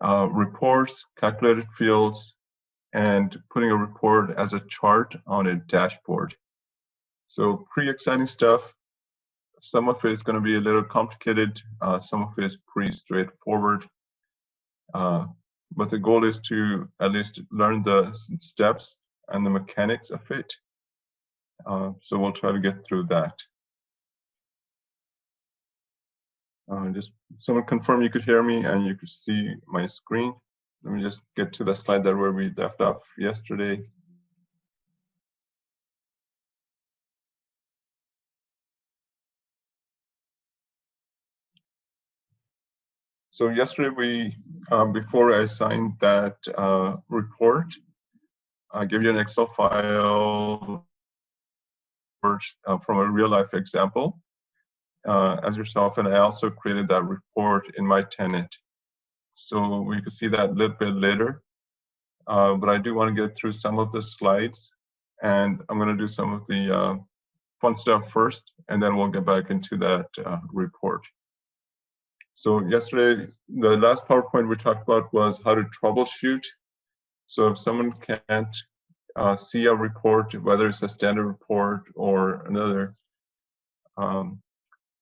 reports, calculated fields, and putting a report as a chart on a dashboard. So pretty exciting stuff. Some of it is going to be a little complicated. Some of it is pretty straightforward. But the goal is to at least learn the steps and the mechanics of it. So we'll try to get through that. Just someone confirm you could hear me and you could see my screen. Let me just get to the slide there where we left off yesterday. So yesterday before I signed that report, I gave you an Excel file from a real life example as yourself, and I also created that report in my tenant. So we could see that a little bit later, but I do want to get through some of the slides, and I'm going to do some of the fun stuff first, and then we'll get back into that report. So yesterday, the last PowerPoint we talked about was how to troubleshoot. So if someone can't see a report, whether it's a standard report or another,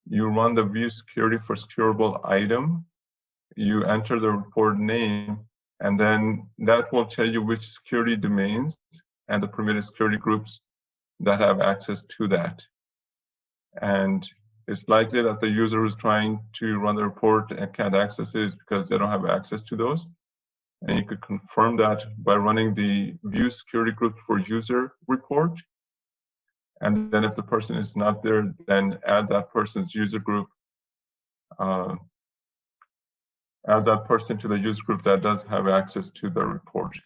you run the view security for secureable item, you enter the report name, and then that will tell you which security domains and the permitted security groups that have access to that. And it's likely that the user who's trying to run the report and can't access it is because they don't have access to those. And you could confirm that by running the view security group for user report. And then if the person is not there, then add that person's user group, add that person to the user group that does have access to the report.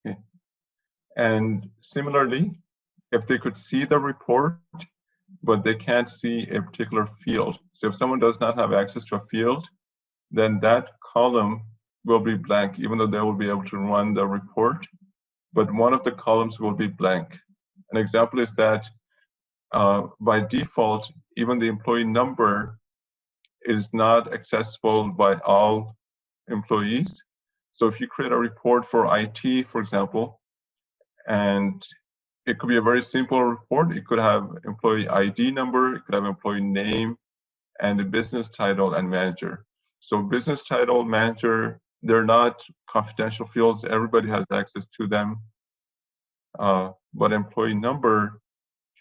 Okay. And similarly, if they could see the report, but they can't see a particular field. So if someone does not have access to a field, then that column will be blank, even though they will be able to run the report, but one of the columns will be blank. An example is that by default, even the employee number is not accessible by all employees. So if you create a report for IT, for example, and it could be a very simple report. It could have employee ID number, it could have employee name, and a business title and manager. So business title, manager, they're not confidential fields. Everybody has access to them. But employee number,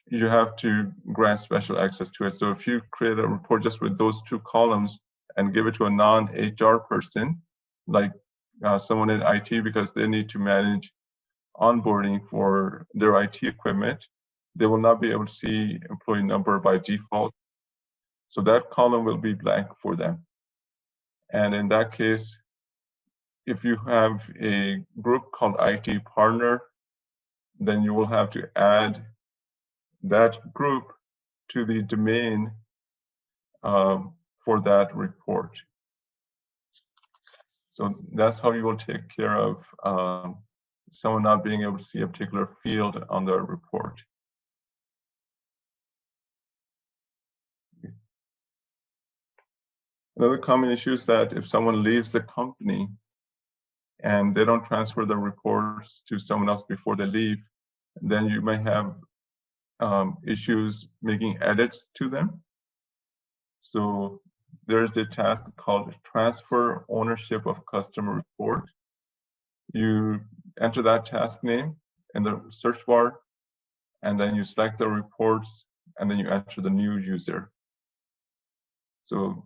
you have to grant special access to it. So if you create a report just with those two columns and give it to a non-HR person, like someone in IT, because they need to manage onboarding for their IT equipment, they will not be able to see employee number by default. So that column will be blank for them. And in that case, if you have a group called IT partner, then you will have to add that group to the domain for that report. So that's how you will take care of someone not being able to see a particular field on the report. Another common issue is that if someone leaves the company and they don't transfer the reports to someone else before they leave, then you may have issues making edits to them. So there's a task called transfer ownership of customer report. You enter that task name in the search bar, and then you select the reports, and then you enter the new user. So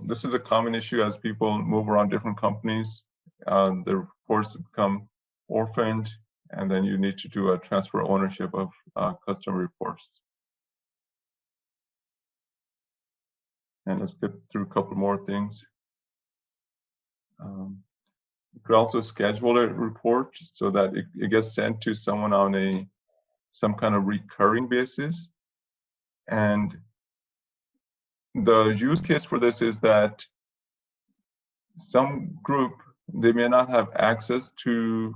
this is a common issue as people move around different companies. The reports become orphaned, and then you need to do a transfer ownership of customer reports. And let's get through a couple more things. You could also schedule a report so that it gets sent to someone on some kind of recurring basis. And the use case for this is that some group, they may not have access to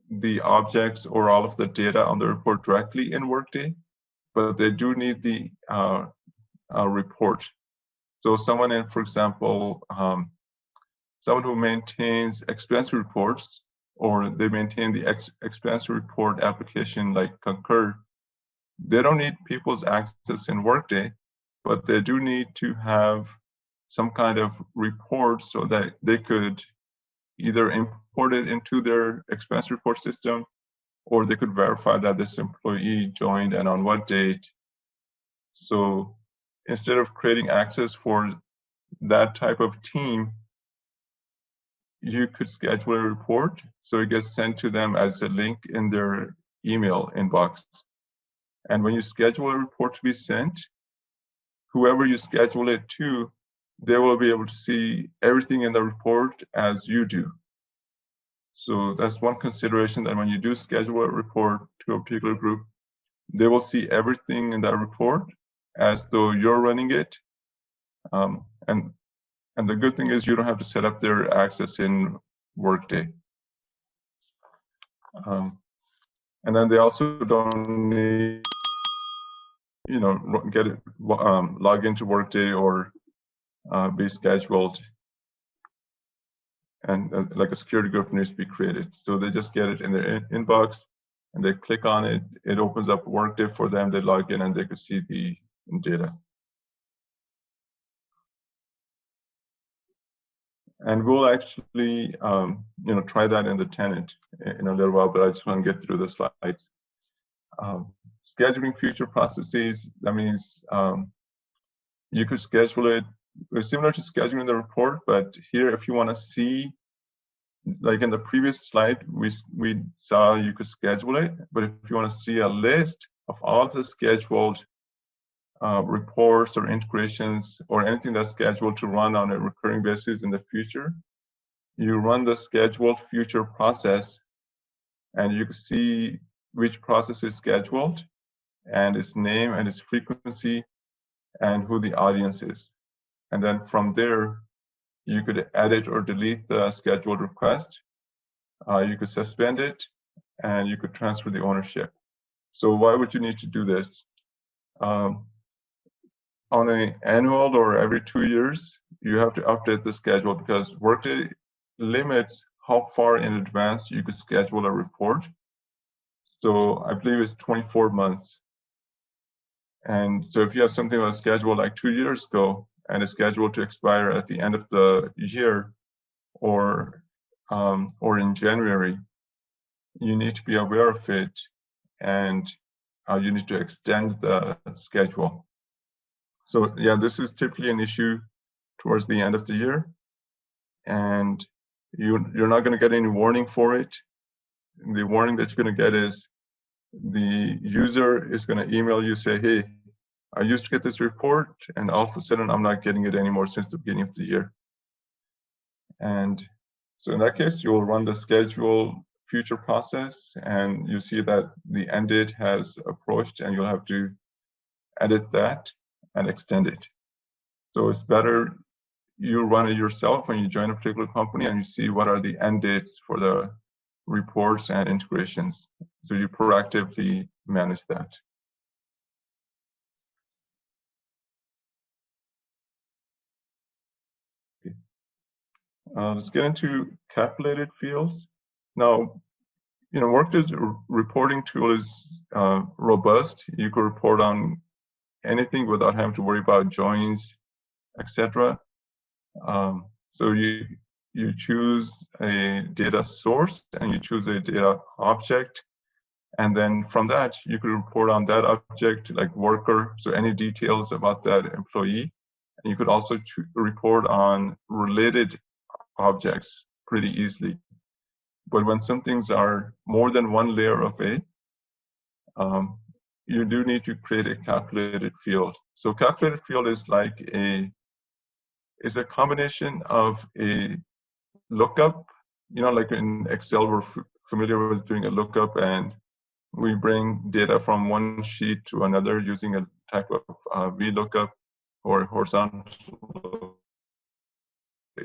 the objects or all of the data on the report directly in Workday, but they do need the report. So someone in, for example, someone who maintains expense reports, or they maintain the expense report application like Concur, they don't need people's access in Workday, but they do need to have some kind of report so that they could either import it into their expense report system, or they could verify that this employee joined and on what date. So instead of creating access for that type of team, you could schedule a report so it gets sent to them as a link in their email inbox. And when you schedule a report to be sent, whoever you schedule it to, they will be able to see everything in the report as you do. So that's one consideration, that when you do schedule a report to a particular group, they will see everything in that report as though you're running it. And the good thing is you don't have to set up their access in Workday. And then they also don't need, get it, log into Workday or be scheduled. And like a security group needs to be created. So they just get it in their inbox and they click on it. It opens up Workday for them. They log in and they can see the data. And we'll actually, try that in the tenant in a little while, but I just want to get through the slides. Scheduling future processes, that means you could schedule it. It's similar to scheduling the report, but here, if you want to see, like in the previous slide, we saw you could schedule it, but if you want to see a list of all the scheduled reports or integrations or anything that's scheduled to run on a recurring basis in the future, you run the scheduled future process and you can see which process is scheduled and its name and its frequency and who the audience is. And then from there, you could edit or delete the scheduled request. You could suspend it and you could transfer the ownership. So why would you need to do this? On an annual or every 2 years, you have to update the schedule because Workday limits how far in advance you could schedule a report. So I believe it's 24 months. And so if you have something that was scheduled like 2 years ago and is scheduled to expire at the end of the year or in January, you need to be aware of it and you need to extend the schedule. So yeah, this is typically an issue towards the end of the year, and you're not going to get any warning for it. The warning that you're going to get is the user is going to email you, say, hey, I used to get this report, and all of a sudden I'm not getting it anymore since the beginning of the year. And so in that case, you will run the schedule future process, and you see that the end date has approached, and you'll have to edit that and extend it. So it's better you run it yourself when you join a particular company and you see what are the end dates for the reports and integrations. So you proactively manage that. Okay. Let's get into calculated fields. Now, Workday's reporting tool is robust. You can report on anything without having to worry about joins, etc. So you choose a data source and you choose a data object, and then from that you can report on that object, like worker, so any details about that employee. And you could also report on related objects pretty easily. But when some things are more than one layer of A, you do need to create a calculated field. So calculated field is like is a combination of a lookup, like in Excel, we're familiar with doing a lookup and we bring data from one sheet to another using a type of VLOOKUP or horizontal.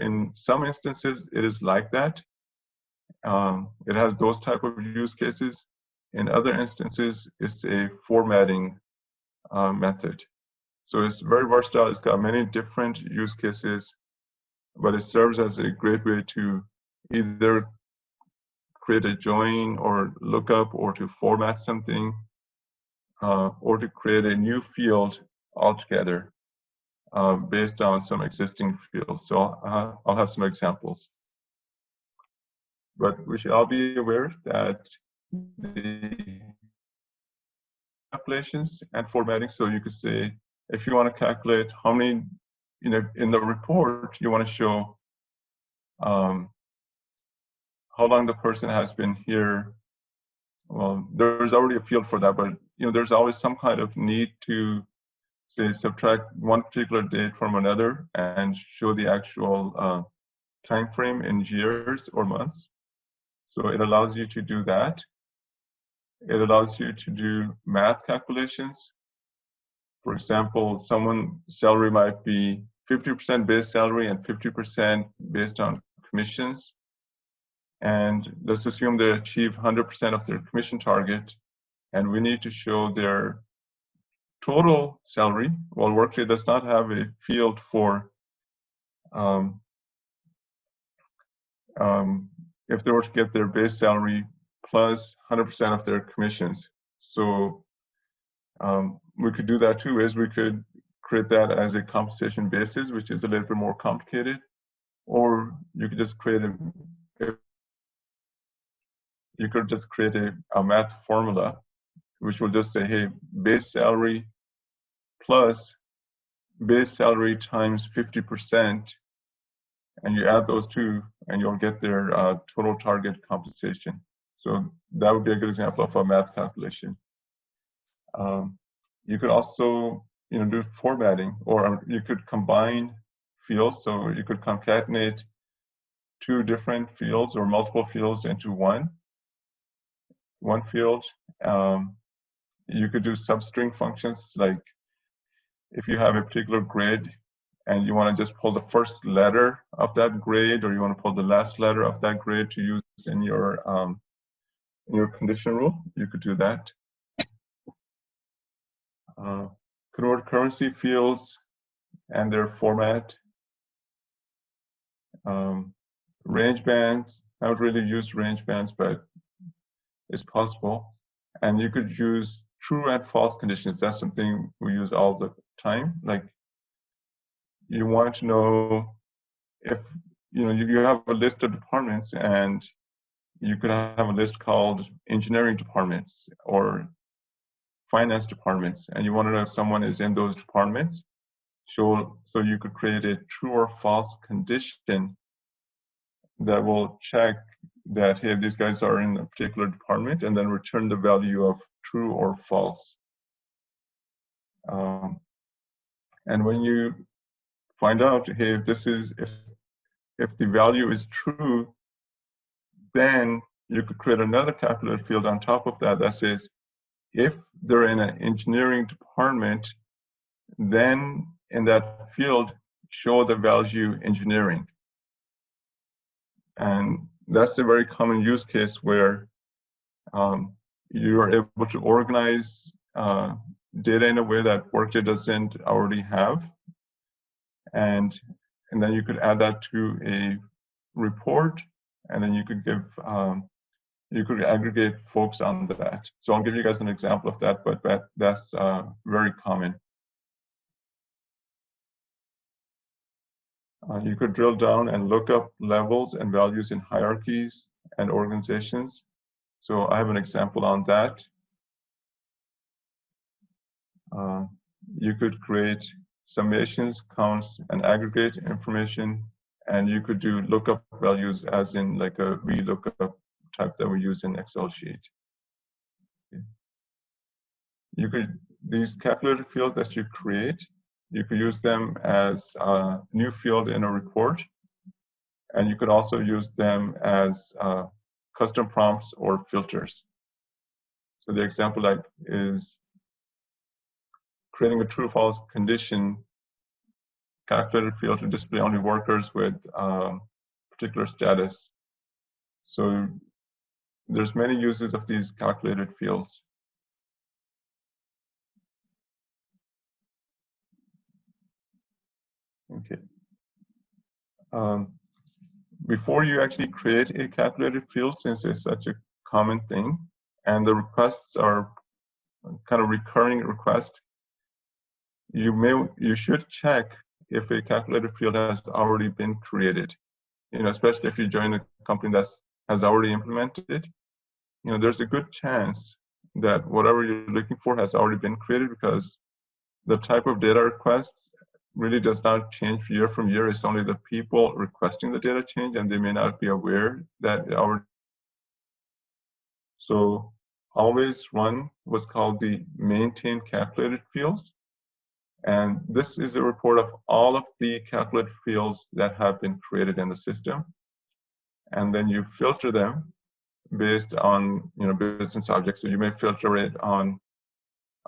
In some instances, it is like that. It has those type of use cases. In other instances, it's a formatting method. So it's very versatile. It's got many different use cases, but it serves as a great way to either create a join or lookup, or to format something, or to create a new field altogether based on some existing fields. So I'll have some examples. But we should all be aware that the calculations and formatting, so you could say, if you want to calculate how many, in the report, you want to show how long the person has been here. Well, there's already a field for that, but there's always some kind of need to say subtract one particular date from another and show the actual time frame in years or months. So it allows you to do that. It allows you to do math calculations. For example, someone's salary might be 50% base salary and 50% based on commissions. And let's assume they achieve 100% of their commission target, and we need to show their total salary. Well, Workday does not have a field for if they were to get their base salary plus 100% of their commissions. So we could do that two ways. We could create that as a compensation basis, which is a little bit more complicated, or you could just create a math formula, which will just say, hey, base salary plus base salary times 50%, and you add those two, and you'll get their total target compensation. So that would be a good example of a math calculation. You could also, do formatting, or you could combine fields. So you could concatenate two different fields or multiple fields into one field. You could do substring functions, like if you have a particular grade and you want to just pull the first letter of that grade, or you want to pull the last letter of that grade to use in your condition rule, you could do that. Convert currency fields and their format. Range bands, I would really use range bands, but it's possible. And you could use true and false conditions. That's something we use all the time. Like, you want to know if you have a list of departments, and you could have a list called engineering departments or finance departments, and you want to know if someone is in those departments. So you could create a true or false condition that will check that, hey, these guys are in a particular department, and then return the value of true or false. And when you find out, hey, if the value is true, then you could create another calculator field on top of that that says, if they're in an engineering department, then in that field, show the value engineering. And that's a very common use case where you are able to organize data in a way that Workday doesn't already have. And then you could add that to a report, and then you could give you could aggregate folks on that. So I'll give you guys an example of that, but that's very common. You could drill down and look up levels and values in hierarchies and organizations. So I have an example on that. You could create summations, counts, and aggregate information, and you could do lookup values as in like a VLOOKUP type that we use in Excel sheet. You could, these calculator fields that you create, you could use them as a new field in a report, and you could also use them as custom prompts or filters. So the example is creating a true-false condition calculator field to display only workers with particular status. So there's many uses of these calculated fields. Okay. Before you actually create a calculated field, since it's such a common thing, and the requests are kind of recurring requests, you should check if a calculated field has already been created. Especially if you join a company that has already implemented it, there's a good chance that whatever you're looking for has already been created, because the type of data requests really does not change year from year. It's only the people requesting the data change, and they may not be aware that it already. So always run what's called the maintain calculated fields. And this is a report of all of the calculated fields that have been created in the system. And then you filter them based on business objects. So you may filter it on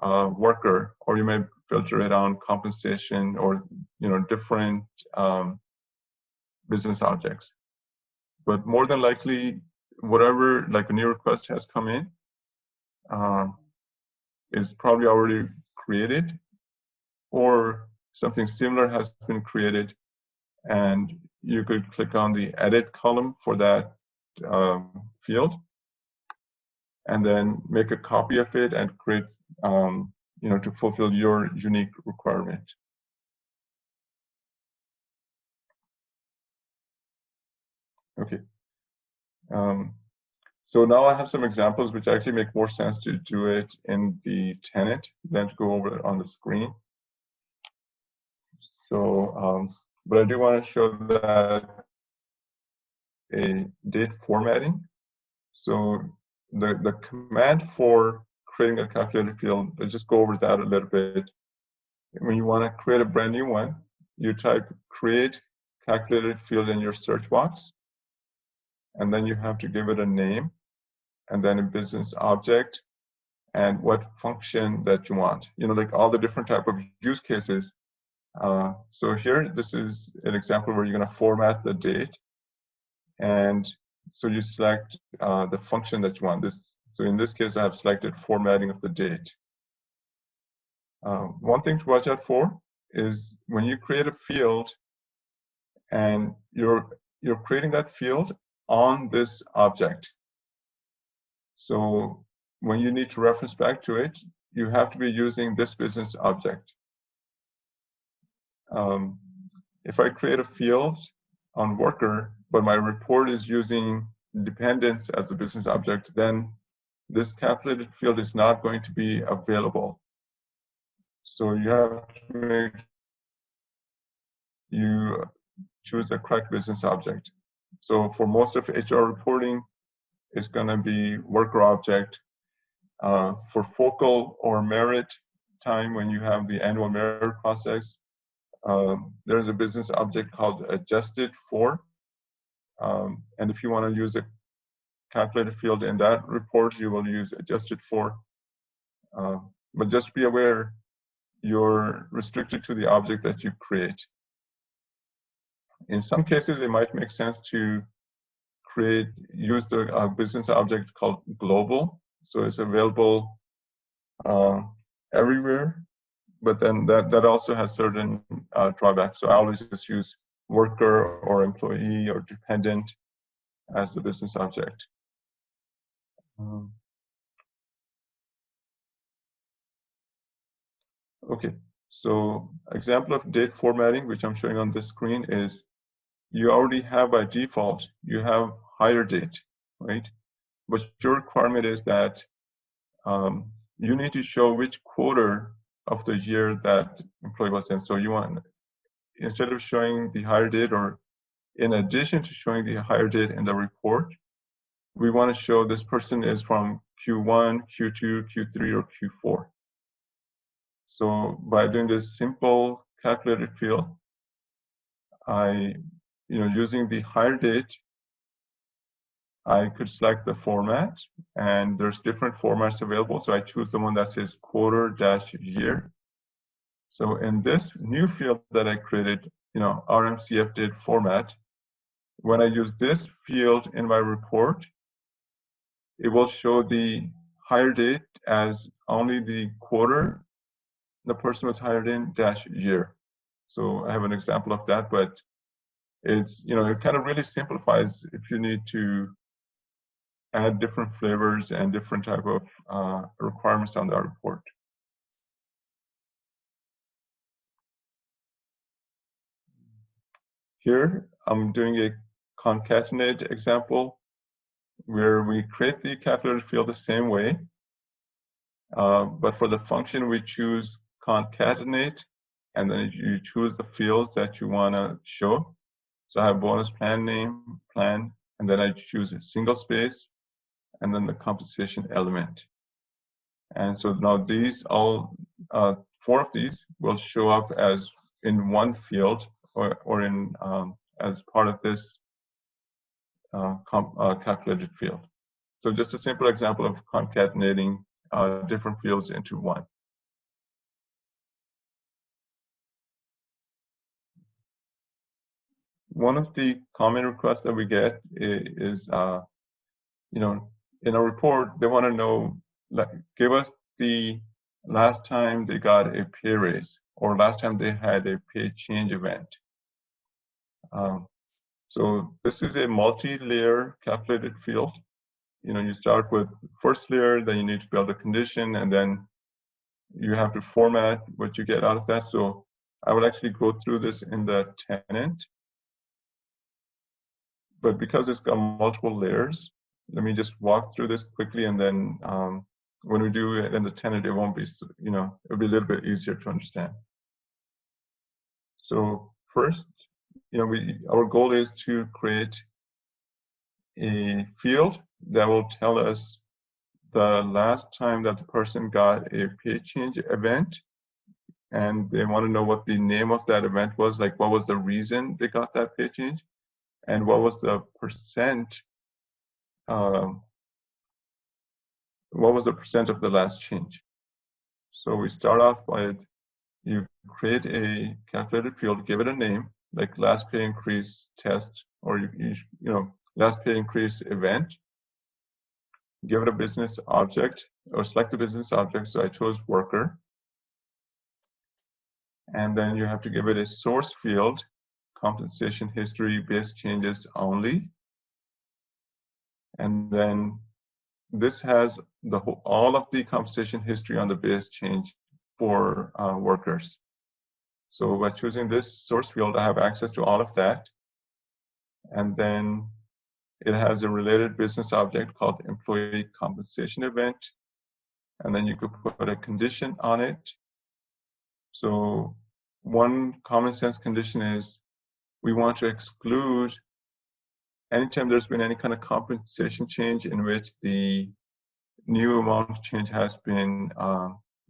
worker, or you may filter it on compensation, or different business objects. But more than likely, whatever, like a new request has come in, is probably already created, or something similar has been created, and you could click on the edit column for that field, and then make a copy of it and create, to fulfill your unique requirement. Okay. So now I have some examples which actually make more sense to do it in the tenant than to go over it on the screen. So, but I do want to show that a date formatting. So the command for creating a calculated field, let's just go over that a little bit. When you want to create a brand new one, you type create calculated field in your search box, and then you have to give it a name, and then a business object, and what function that you want. Like all the different type of use cases. So here, this is an example where you're going to format the date, and so you select the function that you want. So in this case, I have selected formatting of the date. One thing to watch out for is when you create a field, and you're creating that field on this object. So when you need to reference back to it, you have to be using this business object. If I create a field on worker, but my report is using dependents as a business object, then this calculated field is not going to be available. So you have to make you choose the correct business object. So for most of HR reporting, it's going to be worker object. For focal or merit time, when you have the annual merit process, there's a business object called adjusted for. And if you want to use a calculated field in that report, you will use adjusted for. But just be aware, you're restricted to the object that you create. In some cases, it might make sense to use the business object called global. So it's available everywhere, but then that also has certain drawbacks. So I always just use worker or employee or dependent as the business object. Okay, so example of date formatting, which I'm showing on this screen, is you already have by default, you have hire date, right? But your requirement is that you need to show which quarter of the year that employee was in. So you want, instead of showing the hire date, or in addition to showing the hire date in the report, we want to show this person is from Q1, Q2, Q3, or Q4. So by doing this simple calculated field, using the hire date, I could select the format, and there's different formats available. So I choose the one that says quarter-year. So in this new field that I created, RMCF date format, when I use this field in my report, it will show the hire date as only the quarter the person was hired in -year. So I have an example of that, but it's, it kind of really simplifies if you need to add different flavors and different type of requirements on that report. Here, I'm doing a concatenate example where we create the calculated field the same way, but for the function we choose concatenate, and then you choose the fields that you want to show. So I have bonus plan name, plan, and then I choose a single space, and then the compensation element. And so now these all, 4 of these will show up as in one field or in as part of this calculated field. So just a simple example of concatenating different fields into one. One of the common requests that we get is, in a report, they want to know, like, give us the last time they got a pay raise or last time they had a pay change event. So this is a multi-layer calculated field. You start with first layer, then you need to build a condition, and then you have to format what you get out of that. So I will actually go through this in the tenant. But because it's got multiple layers, let me just walk through this quickly, and then when we do it in the tenant, it won't be, it'll be a little bit easier to understand. So first, our goal is to create a field that will tell us the last time that the person got a pay change event, and they want to know what the name of that event was, like what was the reason they got that pay change, and what was the percent of the last change. So we start off with, you create a calculated field, give it a name, like last pay increase test, or last pay increase event. Give it a business object, or select a business object. So I chose worker. And then you have to give it a source field, compensation history based changes only. And then this has all of the compensation history on the base change for workers. So by choosing this source field, I have access to all of that. And then it has a related business object called employee compensation event. And then you could put a condition on it. So one common sense condition is we want to exclude anytime there's been any kind of compensation change in which the new amount change has been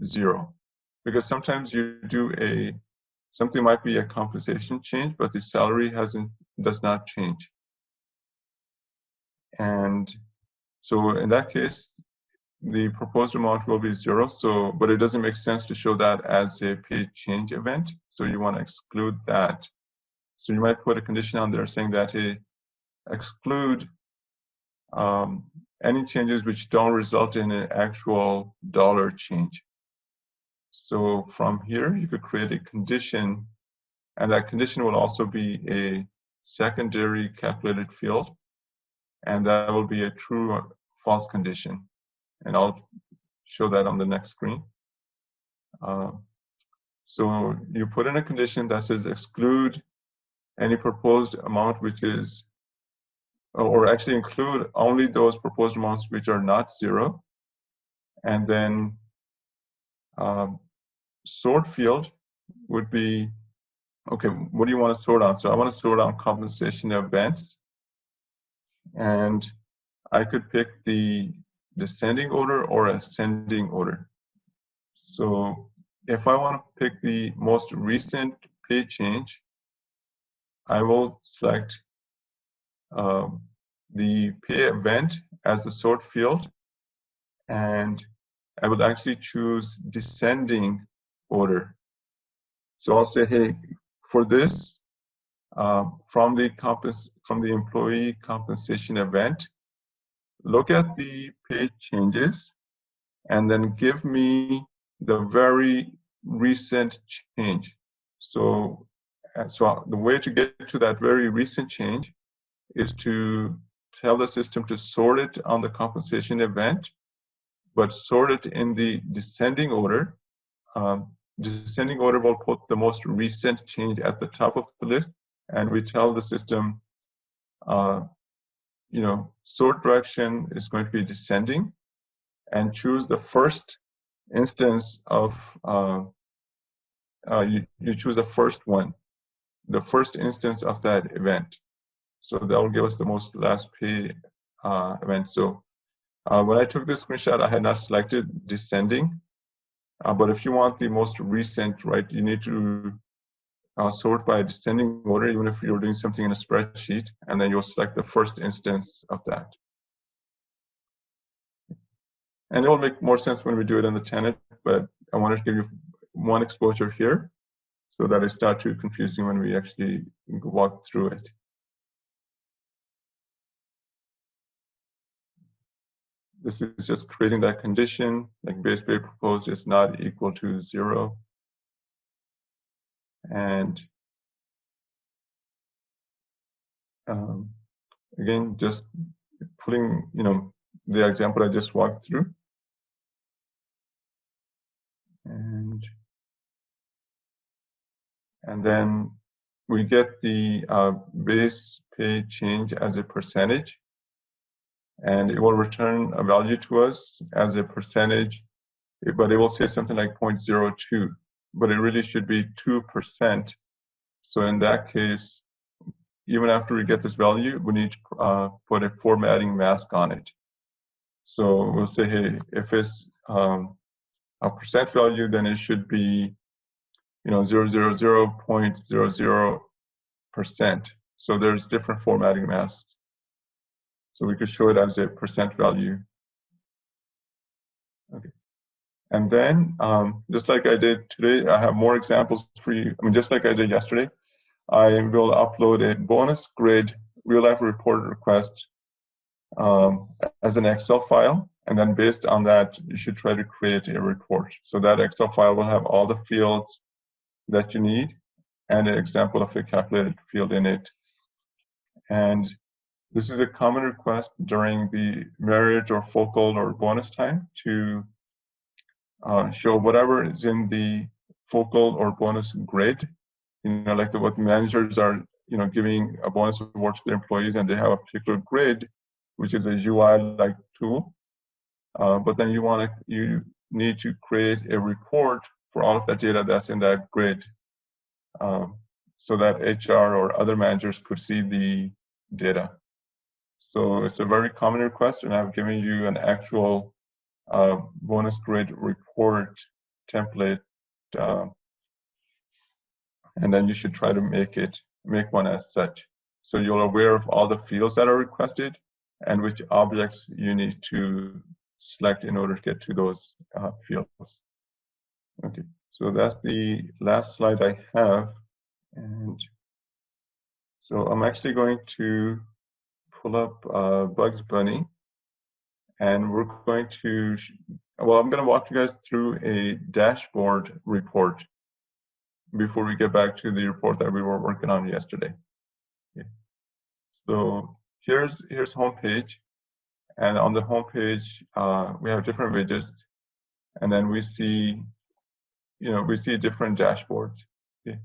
0. Because sometimes you do something might be a compensation change, but the salary does not change. And so in that case, the proposed amount will be 0. So, but it doesn't make sense to show that as a pay change event. So you want to exclude that. So you might put a condition on there saying that, hey, exclude any changes which don't result in an actual dollar change. So from here, you could create a condition, and that condition will also be a secondary calculated field, and that will be a true or false condition. And I'll show that on the next screen. So you put in a condition that says exclude any proposed amount which is, or actually include only those proposed amounts which are not 0. And then sort field would be, okay, what do you want to sort on? So I want to sort on compensation events. And I could pick the descending order or ascending order. So if I want to pick the most recent pay change, I will select the pay event as the sort field, and I would actually choose descending order. So I'll say, hey, for this, from the employee compensation event, look at the pay changes, and then give me the very recent change. So And so the way to get to that very recent change is to tell the system to sort it on the compensation event, but sort it in the descending order. Descending order will put the most recent change at the top of the list, and we tell the system, sort direction is going to be descending, and choose the first instance of, you choose the first one, the first instance of that event. So that will give us the most last pay event. So when I took this screenshot, I had not selected descending, but if you want the most recent, right, you need to sort by descending order, even if you're doing something in a spreadsheet, and then you'll select the first instance of that. And it will make more sense when we do it in the tenant, but I wanted to give you one exposure here so that it's not too confusing when we actually walk through it. This is just creating that condition, like base pay proposed is not equal to 0. And again, just putting, the example I just walked through. And then we get the base pay change as a percentage, and it will return a value to us as a percentage, but it will say something like 0.02, but it really should be 2%. So in that case, even after we get this value, we need to put a formatting mask on it. So we'll say, hey, if it's a percent value, then it should be 0.00%. So there's different formatting masks. So we could show it as a percent value. Okay. And then, just like I did today, I have more examples for you. Just like I did yesterday, I will upload a bonus grid real-life report request as an Excel file. And then based on that, you should try to create a report. So that Excel file will have all the fields that you need and an example of a calculated field in it. And this is a common request during the merit or focal or bonus time to show whatever is in the focal or bonus grid. Like what managers are, giving a bonus award to their employees, and they have a particular grid, which is a UI-like tool. But then you need to create a report for all of that data that's in that grid, so that HR or other managers could see the data. So it's a very common request, and I've given you an actual bonus grid report template, and then you should try to make one as such. So you're aware of all the fields that are requested and which objects you need to select in order to get to those fields. Okay, so that's the last slide I have. And so I'm actually going to pull up Bugs Bunny, and we're going to, I'm going to walk you guys through a dashboard report before we get back to the report that we were working on yesterday. Okay. So here's homepage, and on the homepage we have different widgets, and then we see, different dashboards. Okay.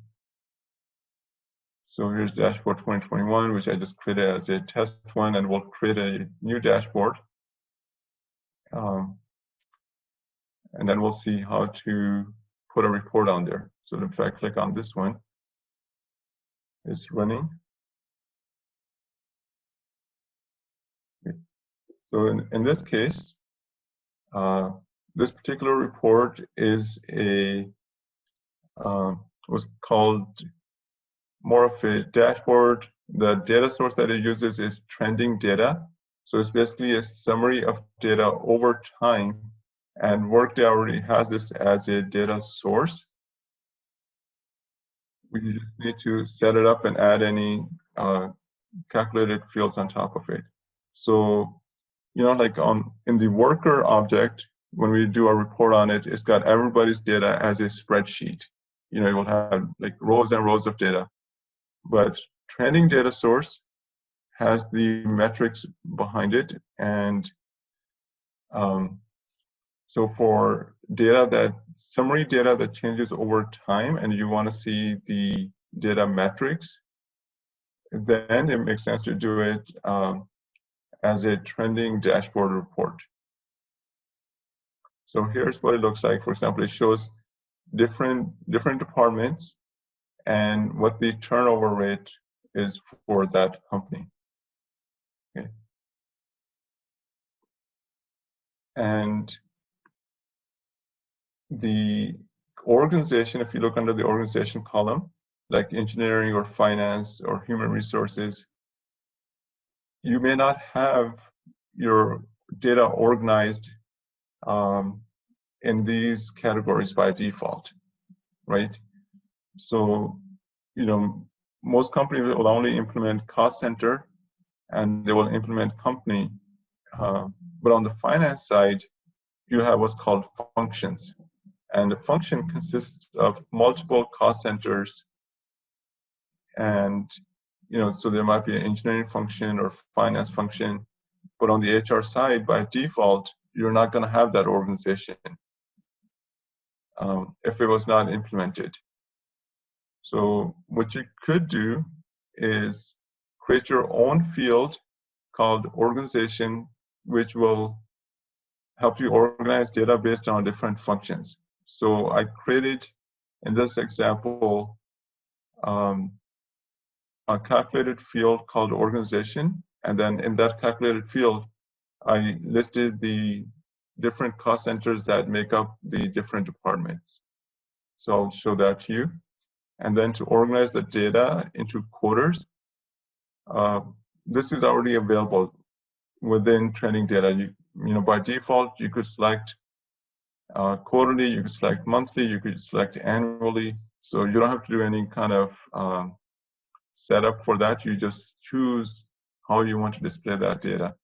So here's dashboard 2021, which I just created as a test one, and we'll create a new dashboard. And then we'll see how to put a report on there. So if I click on this one, it's running. Okay. So in this case, this particular report is was called more of a dashboard. The data source that it uses is trending data. So it's basically a summary of data over time, and Workday already has this as a data source. We just need to set it up and add any calculated fields on top of it. So, like in the worker object, when we do a report on it, it's got everybody's data as a spreadsheet. It will have like rows and rows of data. But trending data source has the metrics behind it, and so for summary data that changes over time, and you want to see the data metrics, then it makes sense to do it as a trending dashboard report. So here's what it looks like. For example, it shows different departments and what the turnover rate is for that company. Okay. And the organization, if you look under the organization column, like engineering or finance or human resources, you may not have your data organized in these categories by default, right? So, most companies will only implement cost center and they will implement company. But on the finance side, you have what's called functions. And the function consists of multiple cost centers. And, so there might be an engineering function or finance function. But on the HR side, by default, you're not going to have that organization if it was not implemented. So what you could do is create your own field called organization, which will help you organize data based on different functions. So I created, in this example, a calculated field called organization. And then in that calculated field, I listed the different cost centers that make up the different departments. So I'll show that to you. And then to organize the data into quarters, this is already available within training data. By default, you could select quarterly, you could select monthly, you could select annually. So you don't have to do any kind of setup for that. You just choose how you want to display that data.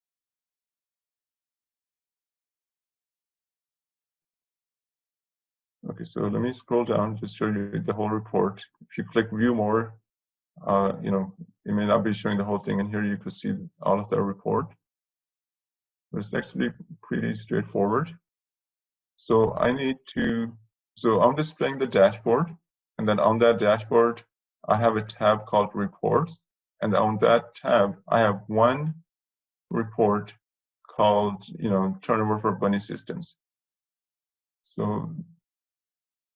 Okay, so let me scroll down, just show you the whole report. If you click View More, it may not be showing the whole thing, and here you can see all of the report. But it's actually pretty straightforward. So I'm displaying the dashboard, and then on that dashboard, I have a tab called Reports, and on that tab, I have one report called, Turnover for Bunny Systems. So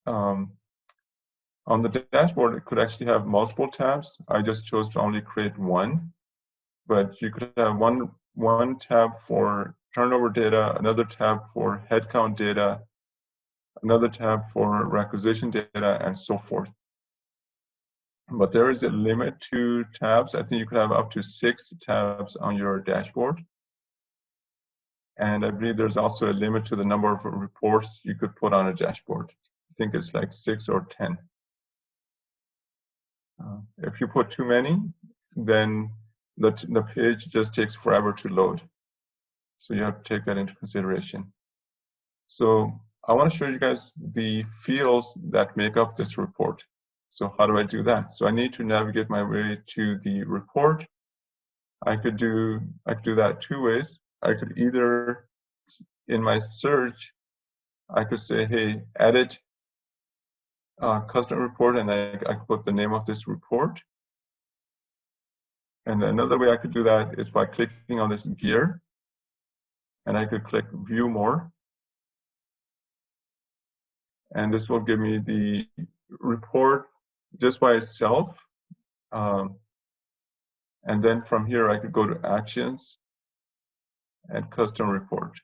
on the dashboard, it could actually have multiple tabs. I just chose to only create one, but you could have one tab for turnover data, another tab for headcount data, another tab for requisition data, and so forth. But there is a limit to tabs. I think you could have up to 6 tabs on your dashboard. And I believe there's also a limit to the number of reports you could put on a dashboard. I think it's like 6 or 10. If you put too many, then the page just takes forever to load. So you have to take that into consideration. So I want to show you guys the fields that make up this report. So how do I do that? So I need to navigate my way to the report. I could do that 2 ways. I could either, in my search, I could say, hey, edit custom report, and I could put the name of this report. And another way I could do that is by clicking on this gear, and I could click View More. And this will give me the report just by itself. And then from here, I could go to Actions and Custom Report.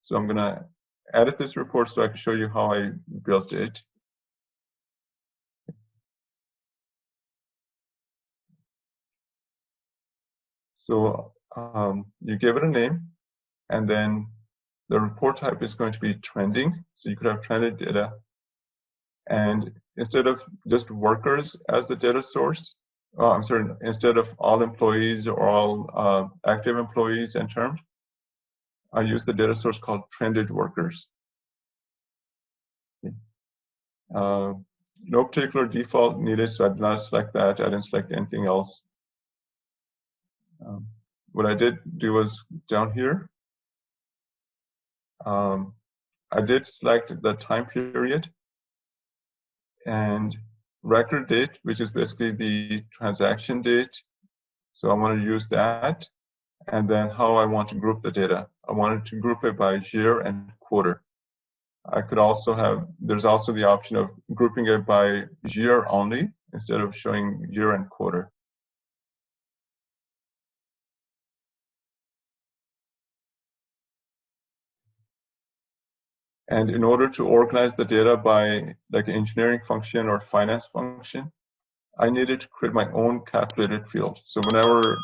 So I'm going to edit this report so I can show you how I built it. So you give it a name, and then the report type is going to be trending. So you could have trended data. And instead of just workers as the data source, instead of all employees or all active employees and terms, I use the data source called trended workers. No particular default needed, so I did not select that. I didn't select anything else. What I did do was down here, I did select the time period and record date, which is basically the transaction date. So I want to use that. And then how I want to group the data. I wanted to group it by year and quarter. I could also have, there's also the option of grouping it by year only instead of showing year and quarter. And in order to organize the data by like an engineering function or finance function, I needed to create my own calculated field. So whenever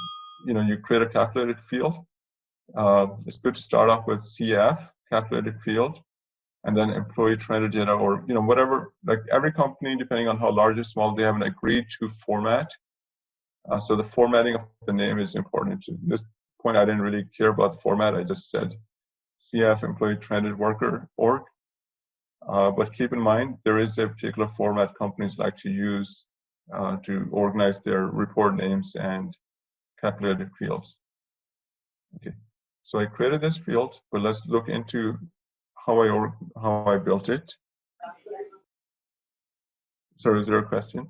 you create a calculated field, it's good to start off with CF, calculated field, and then employee trended data, or whatever. Like every company, depending on how large or small, they have an agreed to format. So the formatting of the name is important. At this point, I didn't really care about the format. I just said CF employee trended worker org. But keep in mind, there is a particular format companies like to use to organize their report names and calculated fields. Okay, so I created this field, but let's look into how I built it. Sorry, is there a question?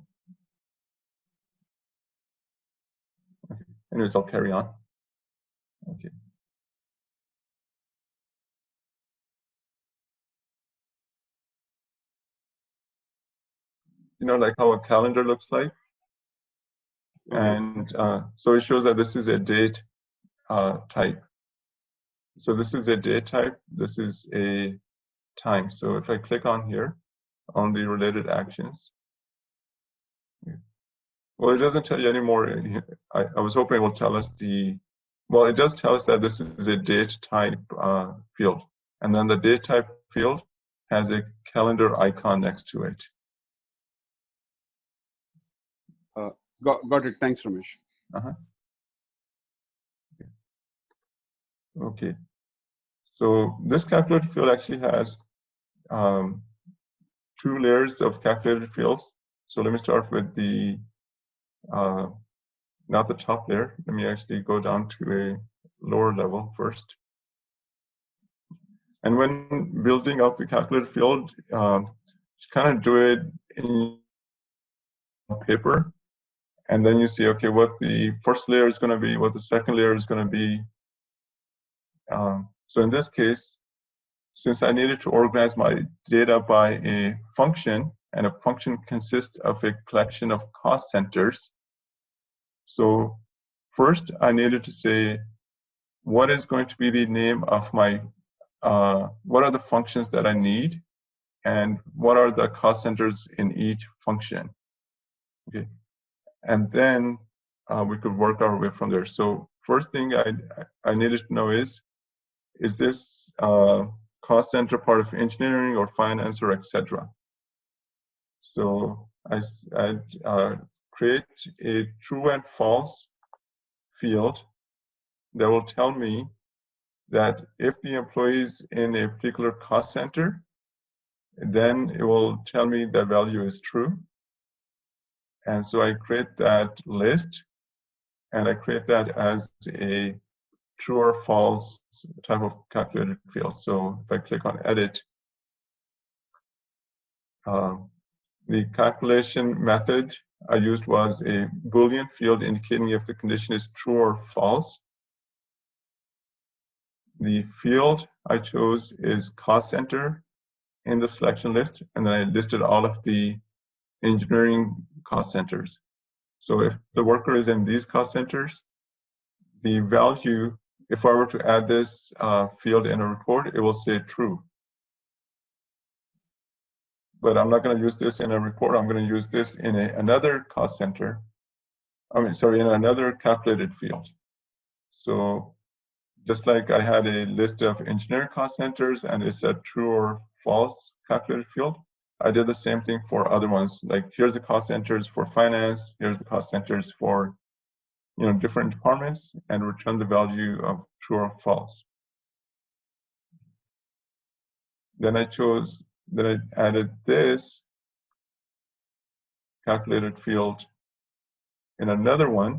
Okay. Anyways, I'll carry on. Okay. Like how a calendar looks like. And so it shows that this is a date type. So this is a date type. This is a time. So if I click on here, on the related actions, well, it doesn't tell you anymore. I was hoping it will tell us well, it does tell us that this is a date type field. And then the date type field has a calendar icon next to it. Got it. Thanks, Ramesh. Okay. So this calculated field actually has 2 layers of calculated fields. So let me start with the not the top layer. Let me actually go down to a lower level first. And when building up the calculated field, just kind of do it in paper. And then you see, okay, what the first layer is going to be, what the second layer is going to be. So in this case, since I needed to organize my data by a function, and a function consists of a collection of cost centers. So first, I needed to say, what is going to be the name of my, what are the functions that I need, and what are the cost centers in each function? Okay, and then we could work our way from there. So first thing I needed to know is this cost center part of engineering or finance or etc. So I create a true and false field that will tell me that if the employee is in a particular cost center, then it will tell me the value is true. And so I create that list, and I create that as a true or false type of calculated field. So if I click on edit, the calculation method I used was a Boolean field indicating if the condition is true or false. The field I chose is cost center in the selection list, and then I listed all of the engineering cost centers. So if the worker is in these cost centers, the value, if I were to add this field in a report, it will say true. But I'm not going to use this in a report. I'm going to use this in another cost center. In another calculated field. So just like I had a list of engineering cost centers and it said true or false calculated field, I did the same thing for other ones. Like here's the cost centers for finance, here's the cost centers for different departments, and return the value of true or false. Then I added this calculated field in another one.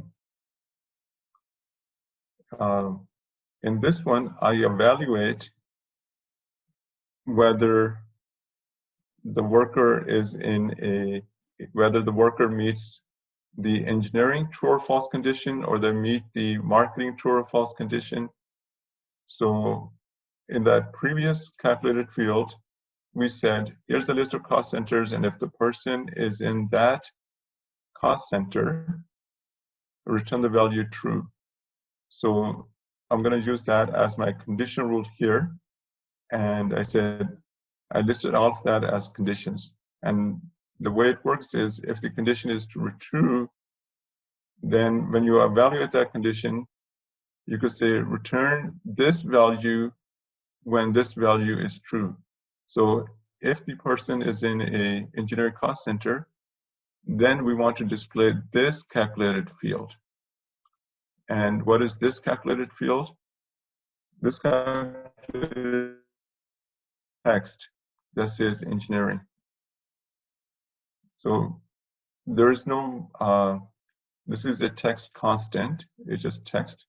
In this one, I evaluate whether the worker whether the worker meets the engineering true or false condition, or they meet the marketing true or false condition. So in that previous calculated field, we said, here's the list of cost centers, and if the person is in that cost center, return the value true. So I'm going to use that as my condition rule here. And I said, I listed all of that as conditions. And the way it works is, if the condition is true, then when you evaluate that condition, you could say return this value when this value is true. So if the person is in a engineering cost center, then we want to display this calculated field. And what is this calculated field? This calculated text that says engineering. So there is no, this is a text constant, it's just text.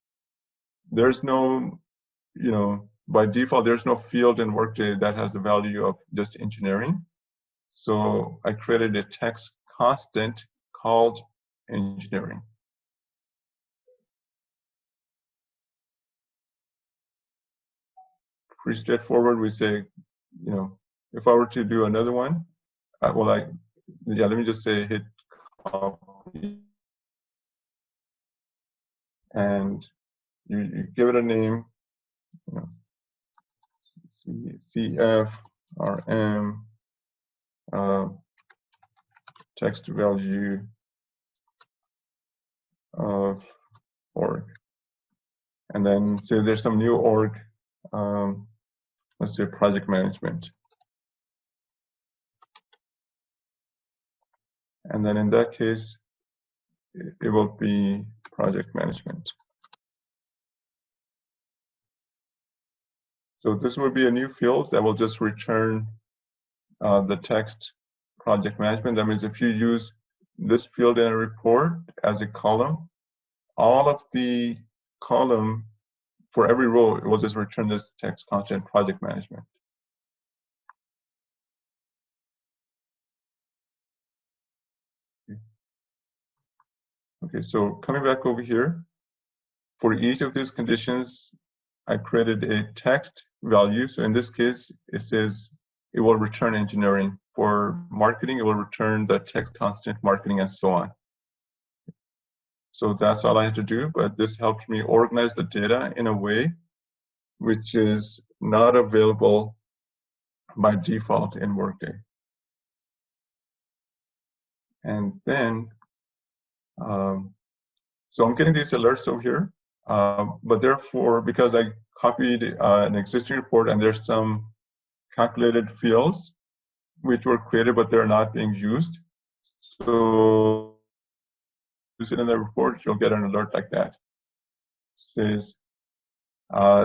There's no, by default, there's no field in Workday that has the value of just engineering. So I created a text constant called engineering. Pretty straightforward. We say, if I were to do another one, let me just say hit copy. And you give it a name, CF, RM, text value of org. And then say there's some new org, let's say project management. And then in that case, it will be project management. So this will be a new field that will just return the text project management. That means if you use this field in a report as a column, all of the column for every row, it will just return this text constant project management. Okay, so coming back over here, for each of these conditions, I created a text value. So in this case, it says it will return engineering. For marketing, it will return the text constant marketing and so on. So that's all I had to do, but this helped me organize the data in a way which is not available by default in Workday. And then, so I'm getting these alerts over here, but therefore, because I copied an existing report and there's some calculated fields which were created, but they're not being used. So use it in the report, you'll get an alert like that. It says,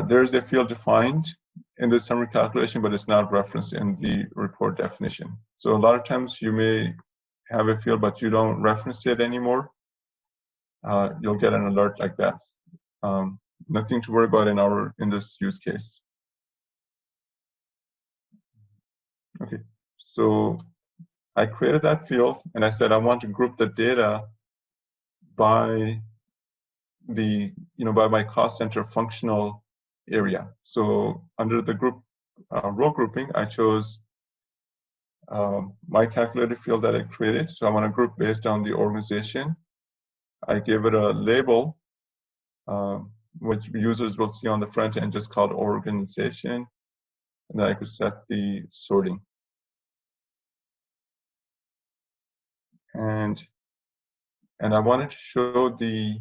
there's a field defined in the summary calculation, but it's not referenced in the report definition. So a lot of times you may have a field, but you don't reference it anymore. You'll get an alert like that. Nothing to worry about in this use case. Okay, so I created that field and I said I want to group the data by the by my cost center functional area. So under the group row grouping, I chose my calculated field that I created. So I want to group based on the organization. I gave it a label, which users will see on the front end, just called organization. And then I could set the sorting. And I wanted to show the,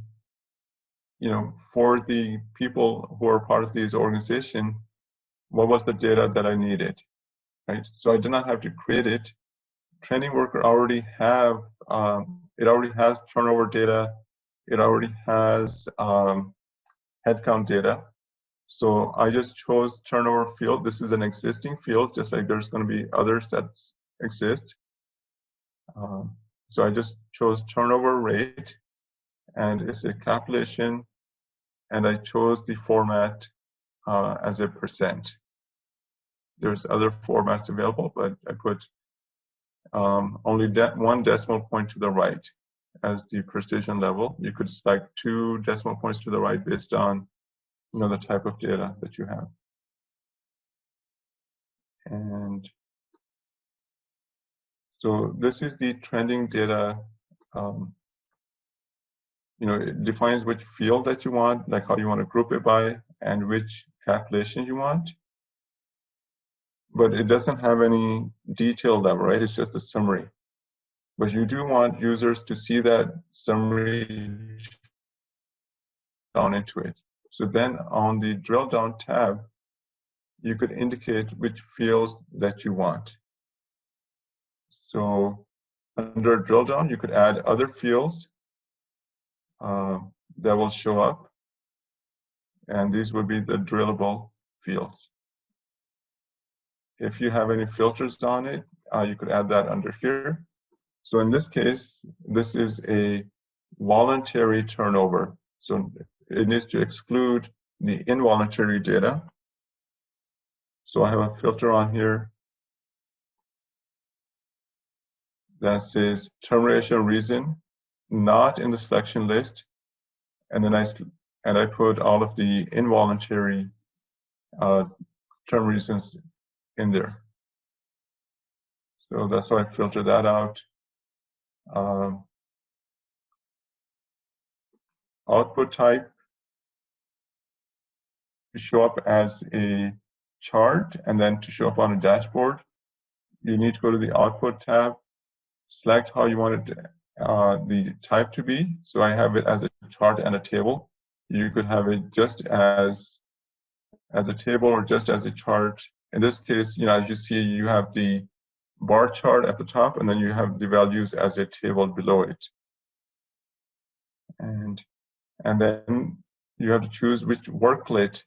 for the people who are part of this organization, what was the data that I needed, right? So I did not have to create it. Training worker already have, it already has turnover data. It already has headcount data. So I just chose turnover field. This is an existing field, just like there's going to be others that exist. So I just chose turnover rate, and it's a calculation, and I chose the format as a %. There's other formats available, but I put only one decimal point to the right as the precision level. You could select 2 decimal points to the right based on the type of data that you have. And so this is the trending data. It defines which field that you want, like how you want to group it by, and which calculation you want. But it doesn't have any detail level, right? It's just a summary. But you do want users to see that summary down into it. So then on the drill down tab, you could indicate which fields that you want. So under drill down, you could add other fields that will show up. And these would be the drillable fields. If you have any filters on it, you could add that under here. So in this case, this is a voluntary turnover. So it needs to exclude the involuntary data. So I have a filter on here that says termination reason not in the selection list, and then I put all of the involuntary term reasons in there. So that's why I filter that out. Output type to show up as a chart and then to show up on a dashboard, you need to go to the output tab, select how you want it the type to be. So I have it as a chart and a table. You could have it just as a table or just as a chart. In this case, as you see, you have the bar chart at the top, and then you have the values as a table below it. And then you have to choose which worklet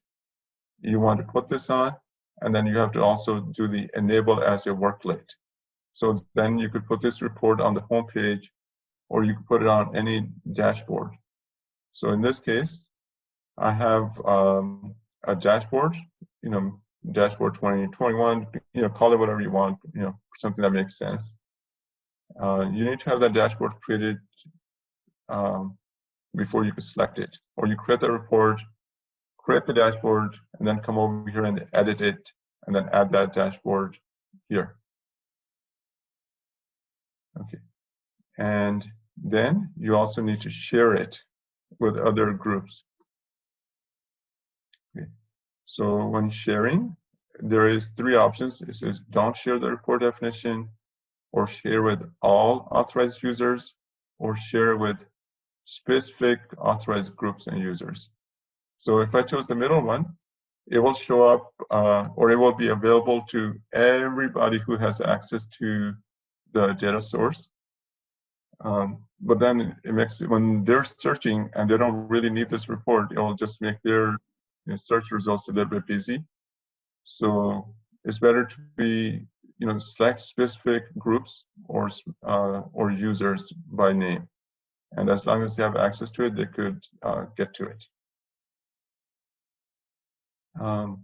you want to put this on, and then you have to also do the enable as a worklet. So then you could put this report on the home page, or you could put it on any dashboard. So in this case, I have a dashboard, dashboard 2021, call it whatever you want, something that makes sense. You need to have that dashboard created before you can select it. Or you create the report, create the dashboard, and then come over here and edit it, and then add that dashboard here. Okay. And then you also need to share it with other groups. Okay. So when sharing, there is 3 options. It says don't share the report definition, or share with all authorized users, or share with specific authorized groups and users. So if I chose the middle one, it will show up, or it will be available to everybody who has access to the data source. But then it makes it, when they're searching and they don't really need this report, it will just make their search results a little bit busy. So it's better to be, select specific groups or users by name, and as long as they have access to it, they could get to it.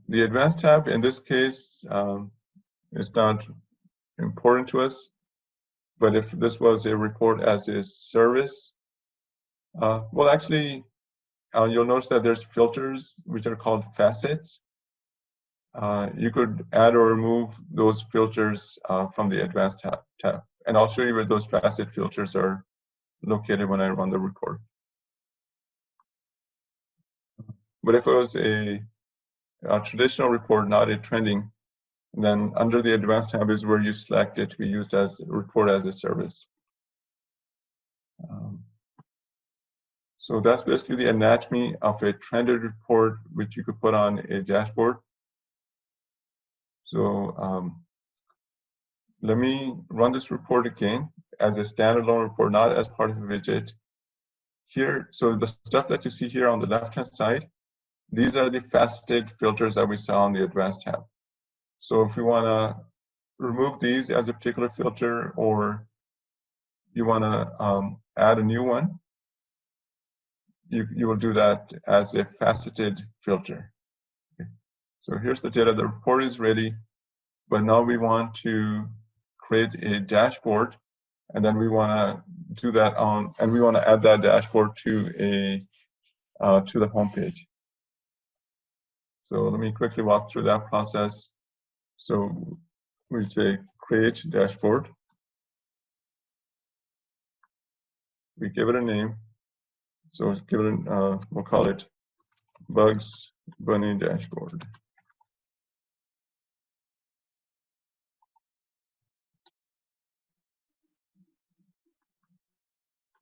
The advanced tab in this case is not important to us, but if this was a report as a service, well, actually, you'll notice that there's filters which are called facets. You could add or remove those filters from the advanced tab. And I'll show you where those facet filters are located when I run the report. But if it was a traditional report, not a trending, then under the advanced tab is where you select it to be used as a report as a service. So that's basically the anatomy of a trended report, which you could put on a dashboard. So let me run this report again as a standalone report, not as part of a widget. Here, so the stuff that you see here on the left-hand side, these are the faceted filters that we saw on the advanced tab. So if we want to remove these as a particular filter or you want to add a new one, you will do that as a faceted filter. Okay. So here's the data. The report is ready, but now we want to create a dashboard, and then we want to do that on, and we want to add that dashboard to the home page. So let me quickly walk through that process. So we say create dashboard. We give it a name. So let's give it, we'll call it Bugs Bunny Dashboard.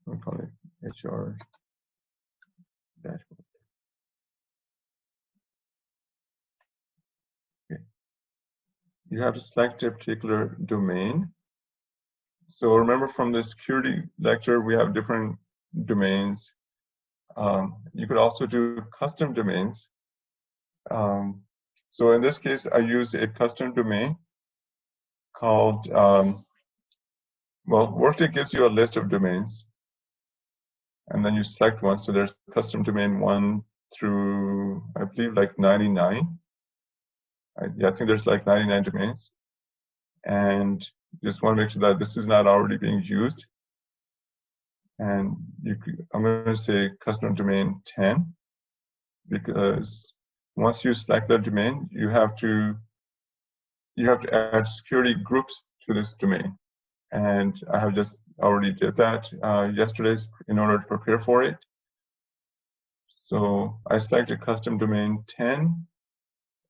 We'll call it HR Dashboard. Okay. You have to select a particular domain. So remember from the security lecture, we have different domains. You could also do custom domains. So in this case, I use a custom domain called, well, Workday gives you a list of domains, and then you select one. So there's custom domain 1 through, I believe, like 99. Yeah, I think there's like 99 domains. And just want to make sure that this is not already being used. And I'm going to say custom domain 10, because once you select that domain, you have to add security groups to this domain. And I have just already did that yesterday in order to prepare for it. So I select a custom domain 10,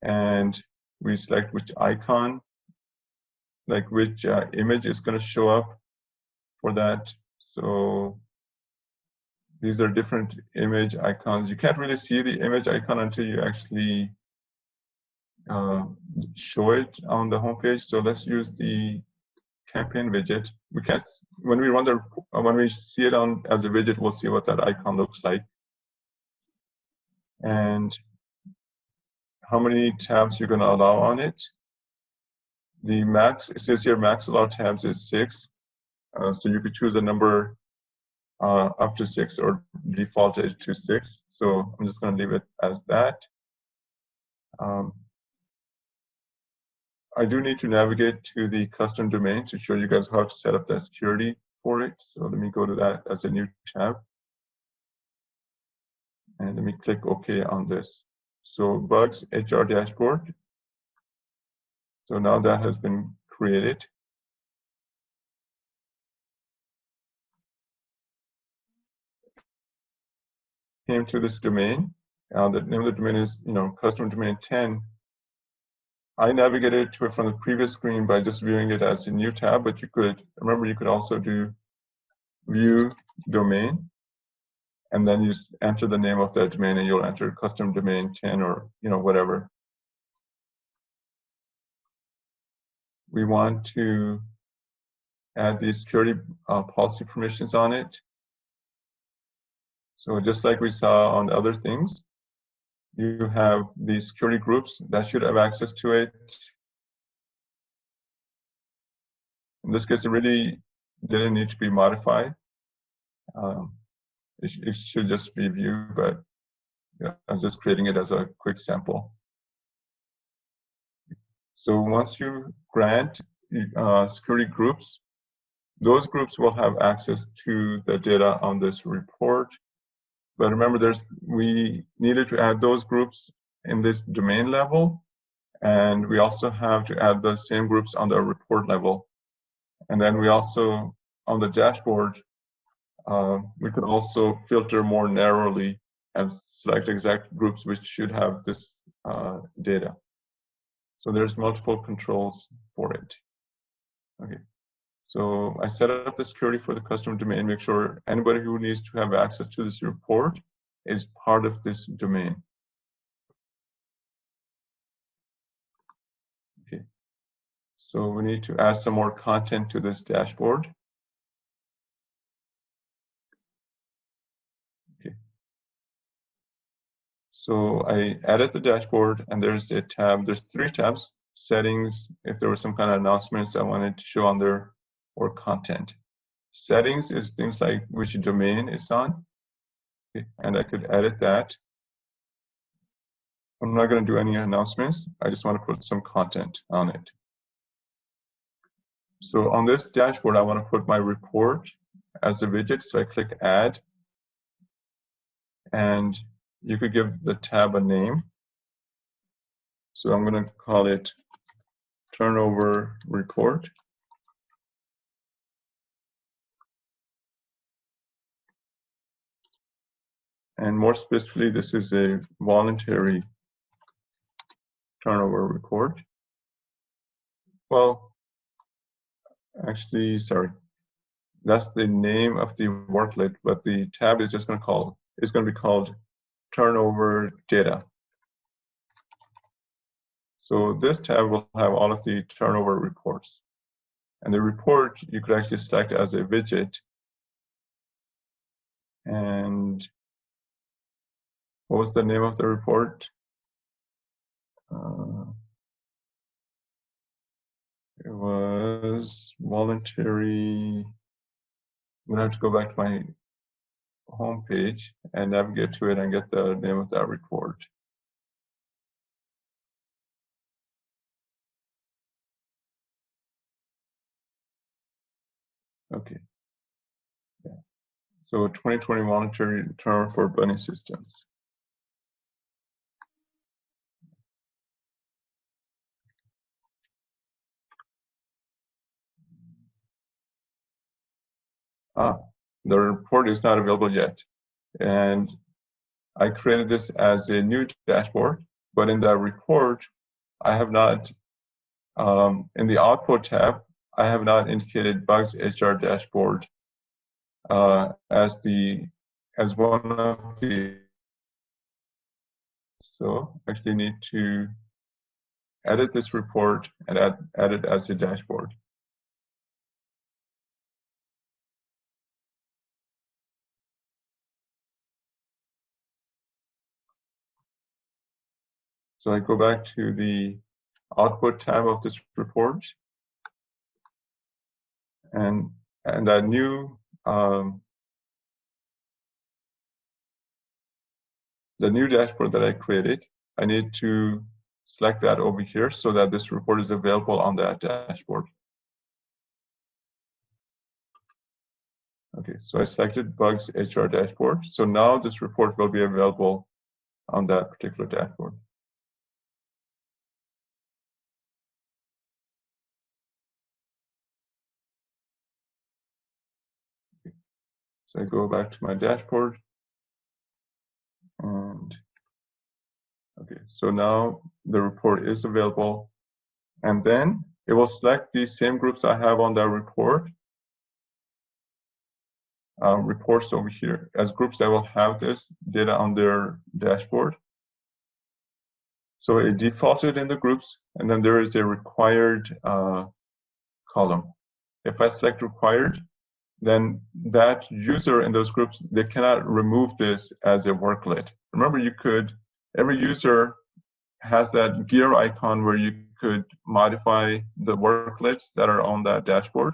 and we select which icon, like which image is going to show up for that. So these are different image icons. You can't really see the image icon until you actually show it on the homepage. So let's use the campaign widget. We can't, when we see it on as a widget, we'll see what that icon looks like. And how many tabs you're going to allow on it. The max, it says here max allowed tabs is 6. So you could choose a number up to 6 or default it to 6. So I'm just going to leave it as that. I do need to navigate to the custom domain to show you guys how to set up the security for it. So let me go to that as a new tab. And let me click OK on this. So Bugs HR Dashboard. So now that has been created. Came to this domain. The name of the domain is, custom domain 10. I navigated to it from the previous screen by just viewing it as a new tab, but you could, remember, you could also do view domain, and then you enter the name of that domain, and you'll enter custom domain 10 or whatever. We want to add the security policy permissions on it. So just like we saw on other things, you have the security groups that should have access to it. In this case, it really didn't need to be modified. It should just be viewed, but yeah, I'm just creating it as a quick sample. So once you grant security groups, those groups will have access to the data on this report. But remember, we needed to add those groups in this domain level, and we also have to add the same groups on the report level. And then we also, on the dashboard, we could also filter more narrowly and select exact groups which should have this data. So there's multiple controls for it. Okay. So I set up the security for the custom domain, make sure anybody who needs to have access to this report is part of this domain. Okay. So we need to add some more content to this dashboard. Okay. So I added the dashboard, and there's a tab. There's 3 tabs: settings, if there was some kind of announcements I wanted to show on there, or content. Settings is things like which domain it's on. Okay. And I could edit that. I'm not going to do any announcements. I just want to put some content on it. So on this dashboard, I want to put my report as a widget. So I click Add. And you could give the tab a name. So I'm going to call it Turnover Report. And more specifically, this is a voluntary turnover report. Well, actually, sorry. That's the name of the workload, but the tab is just going to be called Turnover Data. So this tab will have all of the turnover reports. And the report you could actually select as a widget. And what was the name of the report? It was voluntary. I'm gonna have to go back to my home page and navigate to it and get the name of that report. Okay. Yeah. So 2020 voluntary turnover for bunny systems. The report is not available yet. And I created this as a new dashboard, but in the report, I have not, in the output tab, I have not indicated Bugs HR dashboard as one of the. So actually need to edit this report and add it as a dashboard. So I go back to the output tab of this report, and that new the new dashboard that I created, I need to select that over here so that this report is available on that dashboard. Okay, so I selected Bugs HR dashboard. So now this report will be available on that particular dashboard. Okay. So I go back to my dashboard. And okay, so now the report is available. And then it will select these same groups I have on that report, reports over here as groups that will have this data on their dashboard. So it defaulted in the groups, and then there is a required column. If I select required, then that user in those groups, they cannot remove this as a workload. Remember, every user has that gear icon where you could modify the worklets that are on that dashboard.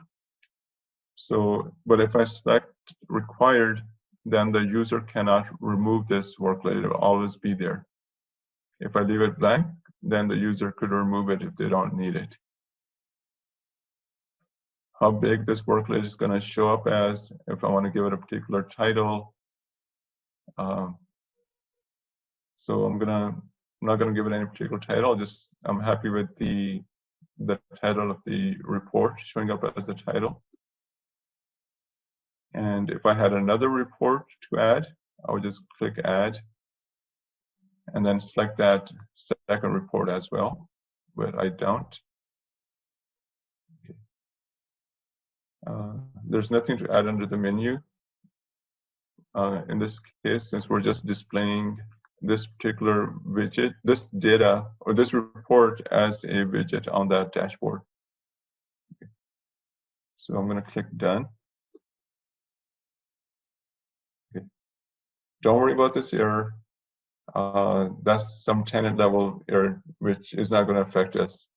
So, but if I select required, then the user cannot remove this workload. It will always be there. If I leave it blank, then the user could remove it if they don't need it. How big this workload is going to show up as, if I want to give it a particular title. So I'm not going to give it any particular title. I'm happy with the title of the report showing up as the title. And if I had another report to add, I would just click Add, and then select that second report as well, but I don't. Okay. There's nothing to add under the menu. In this case, since we're just displaying this particular widget, this data, or this report as a widget on that dashboard. Okay. So I'm going to click Done. Okay. Don't worry about this error. That's some tenant level error, which is not going to affect us.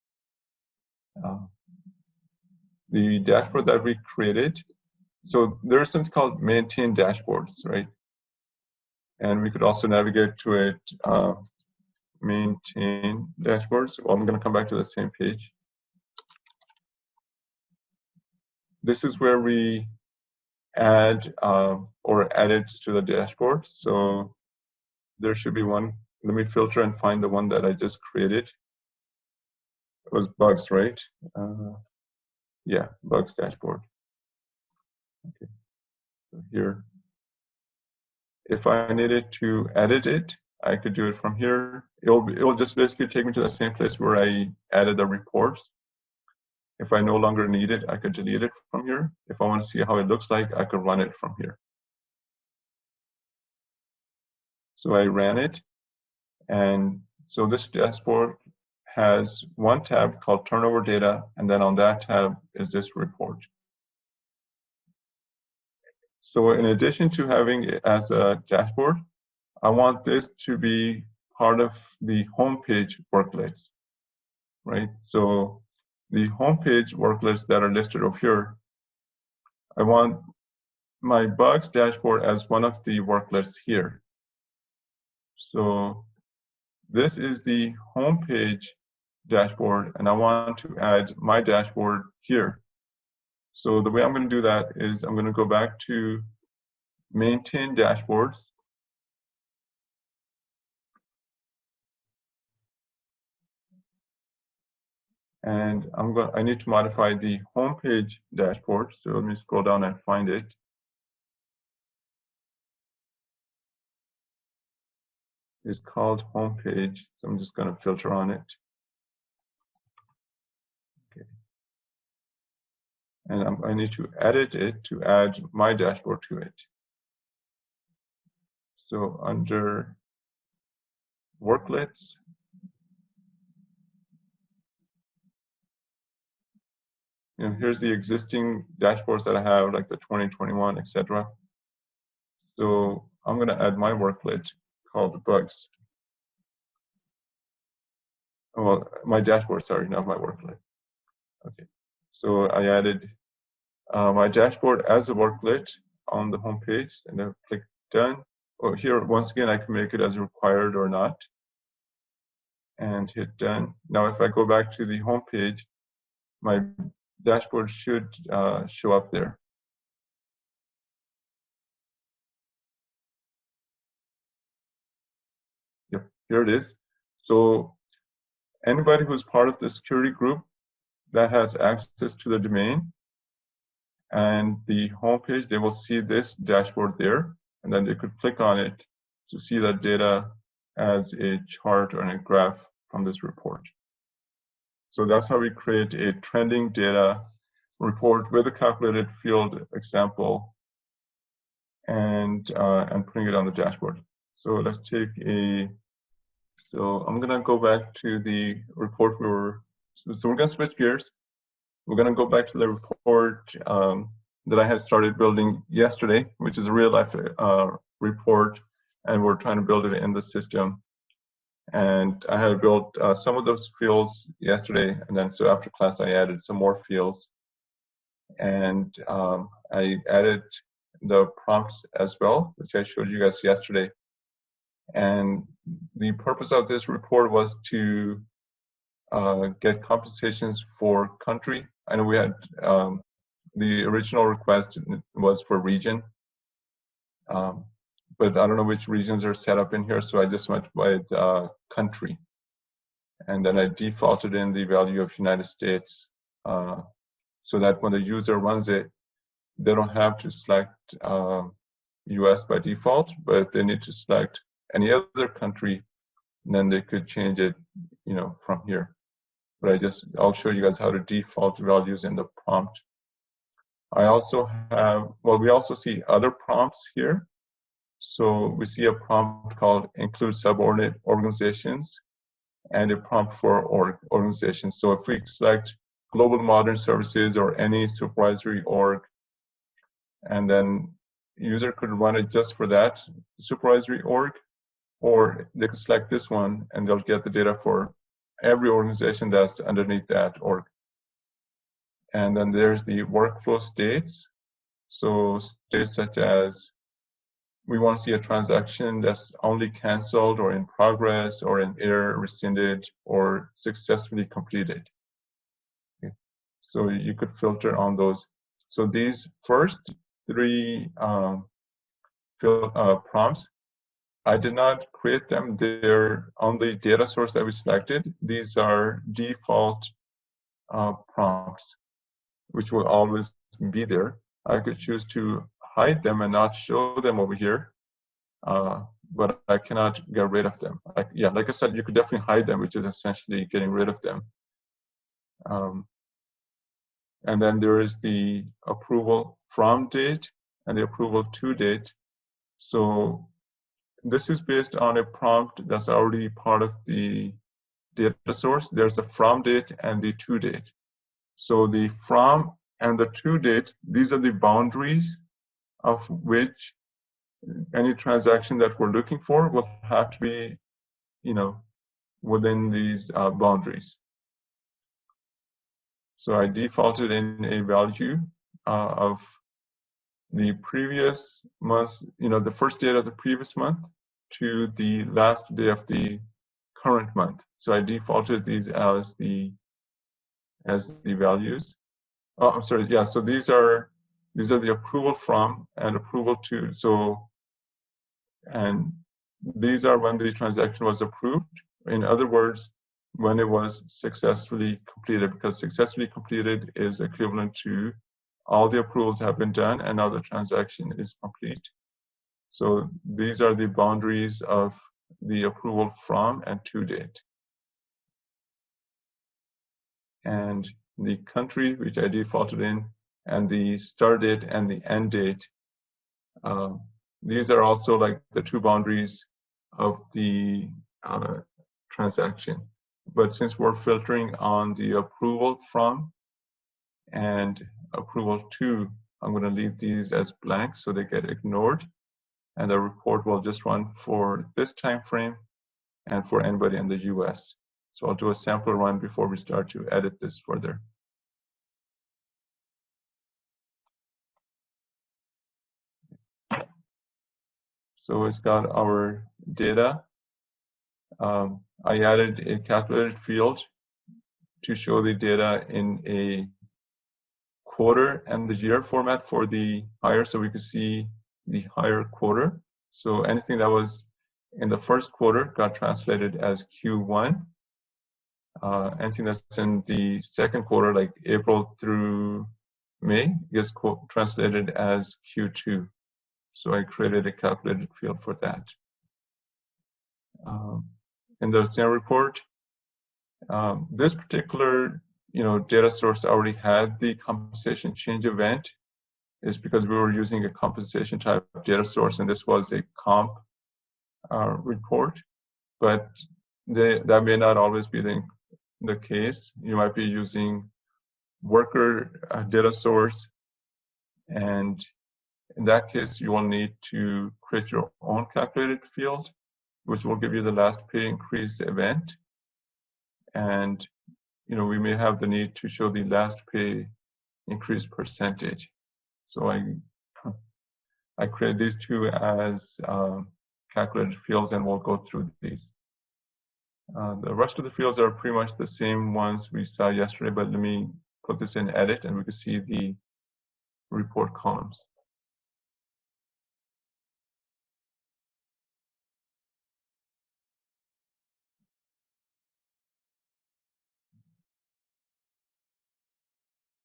The dashboard that we created So there's something called maintain dashboards, right? And we could also navigate to it, maintain dashboards. Well, I'm going to come back to the same page. This is where we add or edits to the dashboard. So there should be one. Let me filter and find the one that I just created. It was bugs, right? Yeah, bugs dashboard. Okay, so here. If I needed to edit it, I could do it from here. It'll just basically take me to the same place where I added the reports. If I no longer need it, I could delete it from here. If I want to see how it looks like, I could run it from here. So I ran it, and so this dashboard has one tab called turnover data, and then on that tab is this report. So in addition to having it as a dashboard, I want this to be part of the homepage worklets, right? So the homepage worklets that are listed over here, I want my bugs dashboard as one of the worklets here. So this is the homepage dashboard, and I want to add my dashboard here. So the way I'm going to do that is I'm going to go back to maintain dashboards. And I need to modify the homepage dashboard. So let me scroll down and find it. It's called homepage. So I'm just going to filter on it. Okay. And I need to edit it to add my dashboard to it. So under worklets, here's the existing dashboards that I have, like the 2021, etc. So I'm going to add my worklet called bugs. Well, my dashboard, sorry, not my worklet. Okay. So I added my dashboard as a worklet on the home page, and then click done. Oh, here, once again, I can make it as required or not, and hit done. Now, if I go back to the home page, my dashboard should show up there. Yep, here it is. So anybody who's part of the security group that has access to the domain and the homepage, they will see this dashboard there, and then they could click on it to see that data as a chart or a graph from this report. So that's how we create a trending data report with a calculated field example and putting it on the dashboard. So let's take so I'm gonna go back to the report so we're gonna switch gears. We're gonna go back to the report that I had started building yesterday, which is a real life report, and we're trying to build it in the system. And I had built some of those fields yesterday, and then so after class I added some more fields, and I added the prompts as well, which I showed you guys yesterday. And the purpose of this report was to get compensations for country. I know we had the original request was for region, but I don't know which regions are set up in here, so I just went with country. And then I defaulted in the value of United States so that when the user runs it, they don't have to select US by default, but if they need to select any other country, then they could change it, from here. But I'll show you guys how to default values in the prompt. I also have, we also see other prompts here. So we see a prompt called include subordinate organizations and a prompt for organizations. So if we select global modern services or any supervisory org, and then user could run it just for that supervisory org, or they could select this one and they'll get the data for every organization that's underneath that org. And then there's the workflow states. So states such as, we want to see a transaction that's only canceled or in progress or in error, rescinded, or successfully completed. Okay. So you could filter on those. So these first three prompts, I did not create them. They're on the data source that we selected. These are default prompts, which will always be there. I could choose to hide them and not show them over here, but I cannot get rid of them. Like I said, you could definitely hide them, which is essentially getting rid of them. And then there is the approval from date and the approval to date. So this is based on a prompt that's already part of the data source. There's the from date and the to date. So the from and the to date, these are the boundaries of which any transaction that we're looking for will have to be, within these boundaries. So I defaulted in a value of the previous month, the first date of the previous month to the last day of the current month. So I defaulted these as the values. Oh, I'm sorry. Yeah. So these are the approval from and approval to. So, and these are when the transaction was approved. In other words, when it was successfully completed, because successfully completed is equivalent to all the approvals have been done and now the transaction is complete. So these are the boundaries of the approval from and to date. And the country, which I defaulted in, and the start date and the end date. These are also like the two boundaries of the transaction. But since we're filtering on the approval from and approval to, I'm going to leave these as blank so they get ignored. And the report will just run for this time frame and for anybody in the US. So I'll do a sample run before we start to edit this further. So it's got our data. I added a calculated field to show the data in a quarter and the year format for the hire, so we could see the hire quarter. So anything that was in the first quarter got translated as Q1. Anything that's in the second quarter, like April through May, gets translated as Q2. So I created a calculated field for that. In the same report, this particular data source already had the compensation change event. Is because we were using a compensation type data source, and this was a comp report. But that may not always be the case. You might be using worker data source, and in that case, you will need to create your own calculated field, which will give you the last pay increase event. And we may have the need to show the last pay increase percentage. So I create these two as calculated fields, and we'll go through these. The rest of the fields are pretty much the same ones we saw yesterday, but let me put this in edit and we can see the report columns.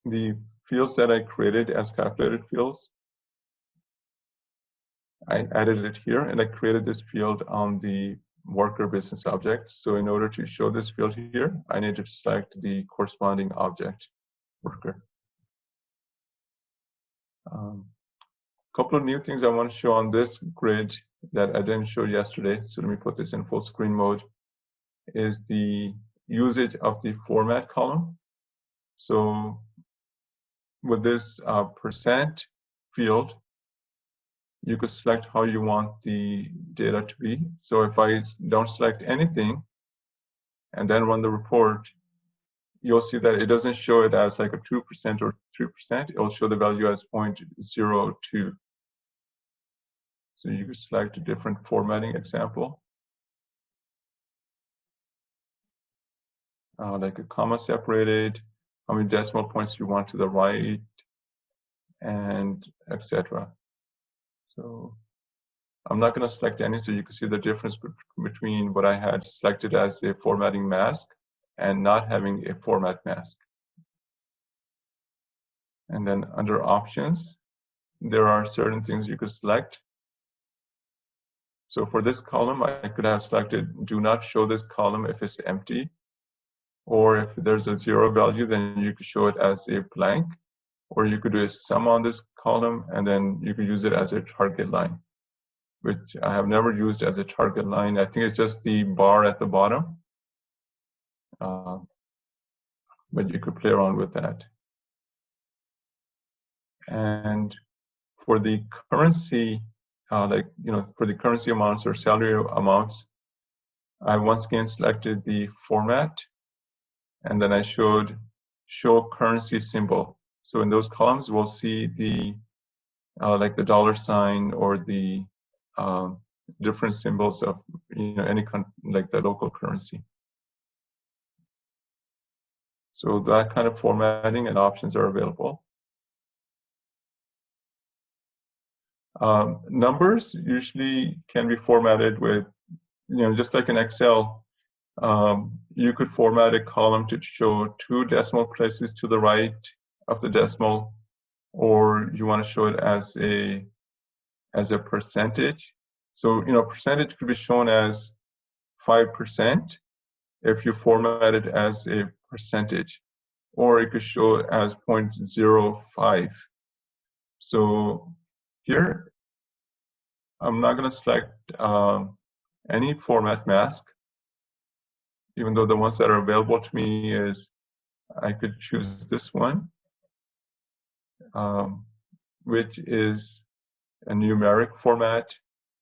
The fields that I created as calculated fields, I added it here, and I created this field on the worker business object. So in order to show this field here, I need to select the corresponding object, worker. Couple of new things I want to show on this grid that I didn't show yesterday. So let me put this in full screen mode, is the usage of the format column. So with this percent field, you could select how you want the data to be. So if I don't select anything and then run the report, you'll see that it doesn't show it as like a 2% or 3%. It'll show the value as 0.02. So you can select a different formatting example, like a comma separated, how many decimal points you want to the right, and etc. So I'm not going to select any, so you can see the difference between what I had selected as a formatting mask and not having a format mask. And then under options, there are certain things you could select. So for this column, I could have selected do not show this column if it's empty, or if there's a 0 value, then you could show it as a blank, or you could do a sum on this column, and then you could use it as a target line, which I have never used as a target line. I think it's just the bar at the bottom, but you could play around with that. And for the currency, for the currency amounts or salary amounts, I once again selected the format, and then I showed show currency symbol. So in those columns, we'll see the like the $ or the different symbols of any like the local currency. So that kind of formatting and options are available. Numbers usually can be formatted with, just like in Excel, you could format a column to show 2 decimal places to the right of the decimal, or you want to show it as a percentage. So, percentage could be shown as 5% if you format it as a percentage, or it could show it as 0.05. So here, I'm not going to select any format mask, even though the ones that are available to me is I could choose this one, which is a numeric format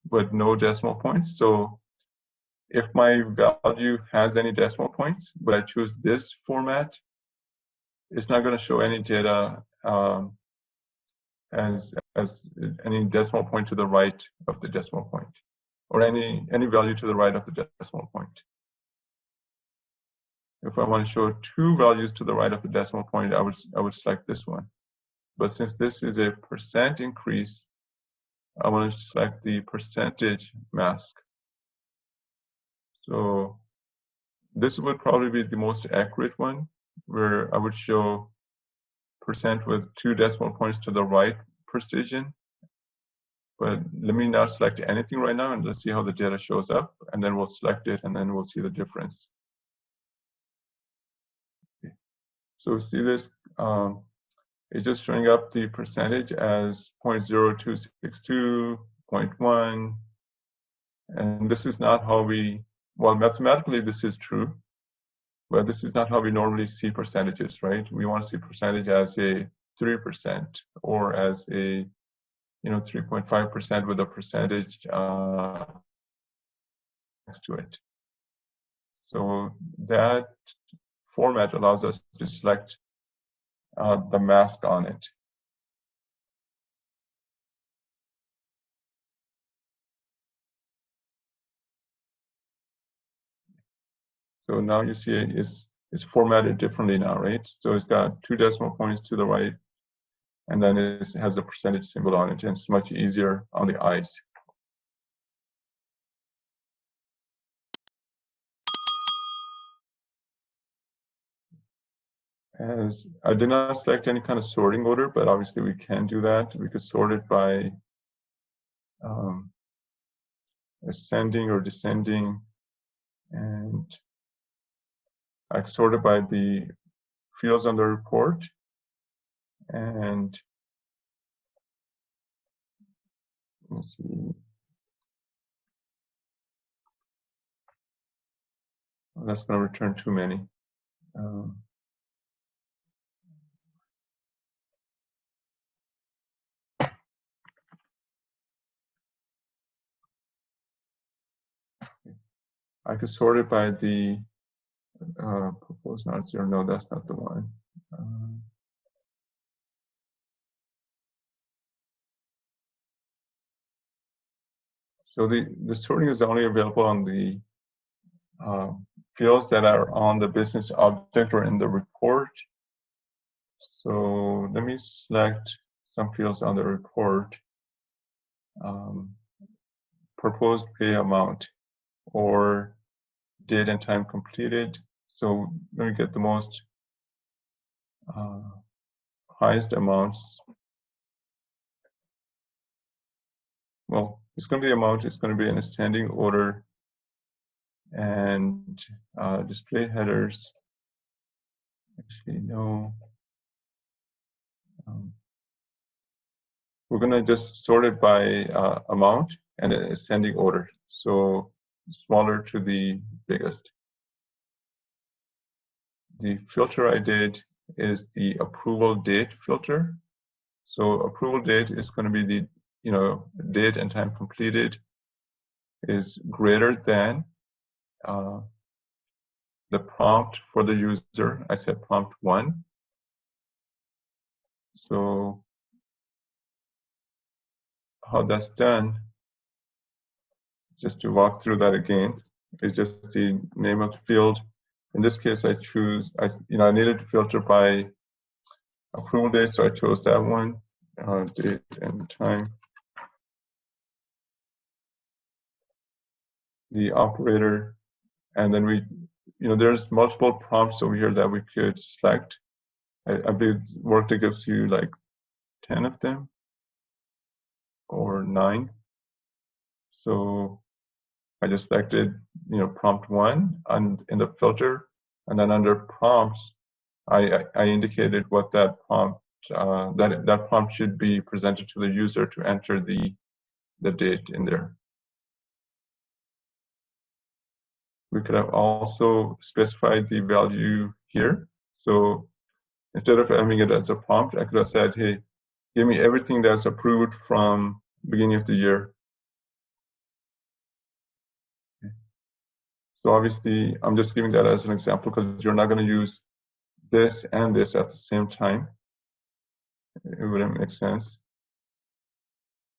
with no decimal points. So if my value has any decimal points, but I choose this format, it's not going to show any data as any decimal point to the right of the decimal point, or any value to the right of the decimal point. If I want to show 2 values to the right of the decimal point, I would select this one. But since this is a percent increase, I want to select the percentage mask. So this would probably be the most accurate one, where I would show percent with 2 decimal points to the right precision. But let me not select anything right now, and let's see how the data shows up, and then we'll select it, and then we'll see the difference. Okay. So see this, it's just showing up the percentage as 0.0262, 0.1, and this is not how well, mathematically this is true, but this is not how we normally see percentages, right? We want to see percentage as a 3% or as a 3.5% with a percentage next to it. So that format allows us to select the mask on it. So now you see it's formatted differently now, right? So it's got 2 decimal points to the right, and then it has a percentage symbol on it, and it's much easier on the eyes. As I did not select any kind of sorting order, but obviously we can do that. We could sort it by ascending or descending, and I could sort it by the fields on the report, and let's see. Well, that's going to return too many. I could sort it by the Proposed not zero. No, that's not the one. So the sorting is only available on the fields that are on the business object or in the report. So let me select some fields on the report. Proposed pay amount or date and time completed. So let me get the most highest amounts. Well, it's going to be the amount. It's going to be in ascending order, and display headers. Actually, no. We're going to just sort it by amount and ascending order. So smaller to the biggest. The filter I did is the approval date filter. So approval date is going to be the date and time completed is greater than the prompt for the user. I said prompt 1. So how that's done, just to walk through that again, is just the name of the field. In this case, I needed to filter by approval date, so I chose that one, date and time. The operator, and then there's multiple prompts over here that we could select. I believe Workday gives you like 10 of them or 9. So I just selected prompt 1 in the filter, and then under prompts, I indicated what that prompt that prompt should be presented to the user to enter the date in there. We could have also specified the value here. So instead of having it as a prompt, I could have said, hey, give me everything that's approved from beginning of the year. So obviously, I'm just giving that as an example because you're not going to use this and this at the same time. It wouldn't make sense.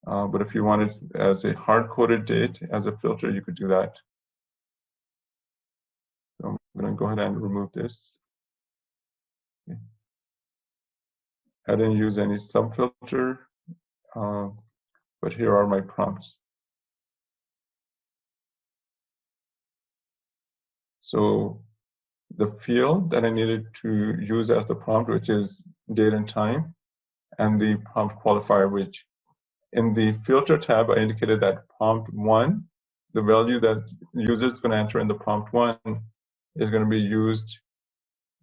But if you wanted as a hard-coded date as a filter, you could do that. So I'm going to go ahead and remove this. Okay. I didn't use any subfilter, but here are my prompts. So the field that I needed to use as the prompt, which is date and time, and the prompt qualifier, which in the filter tab, I indicated that prompt 1, the value that the user is going to enter in the prompt 1 is going to be used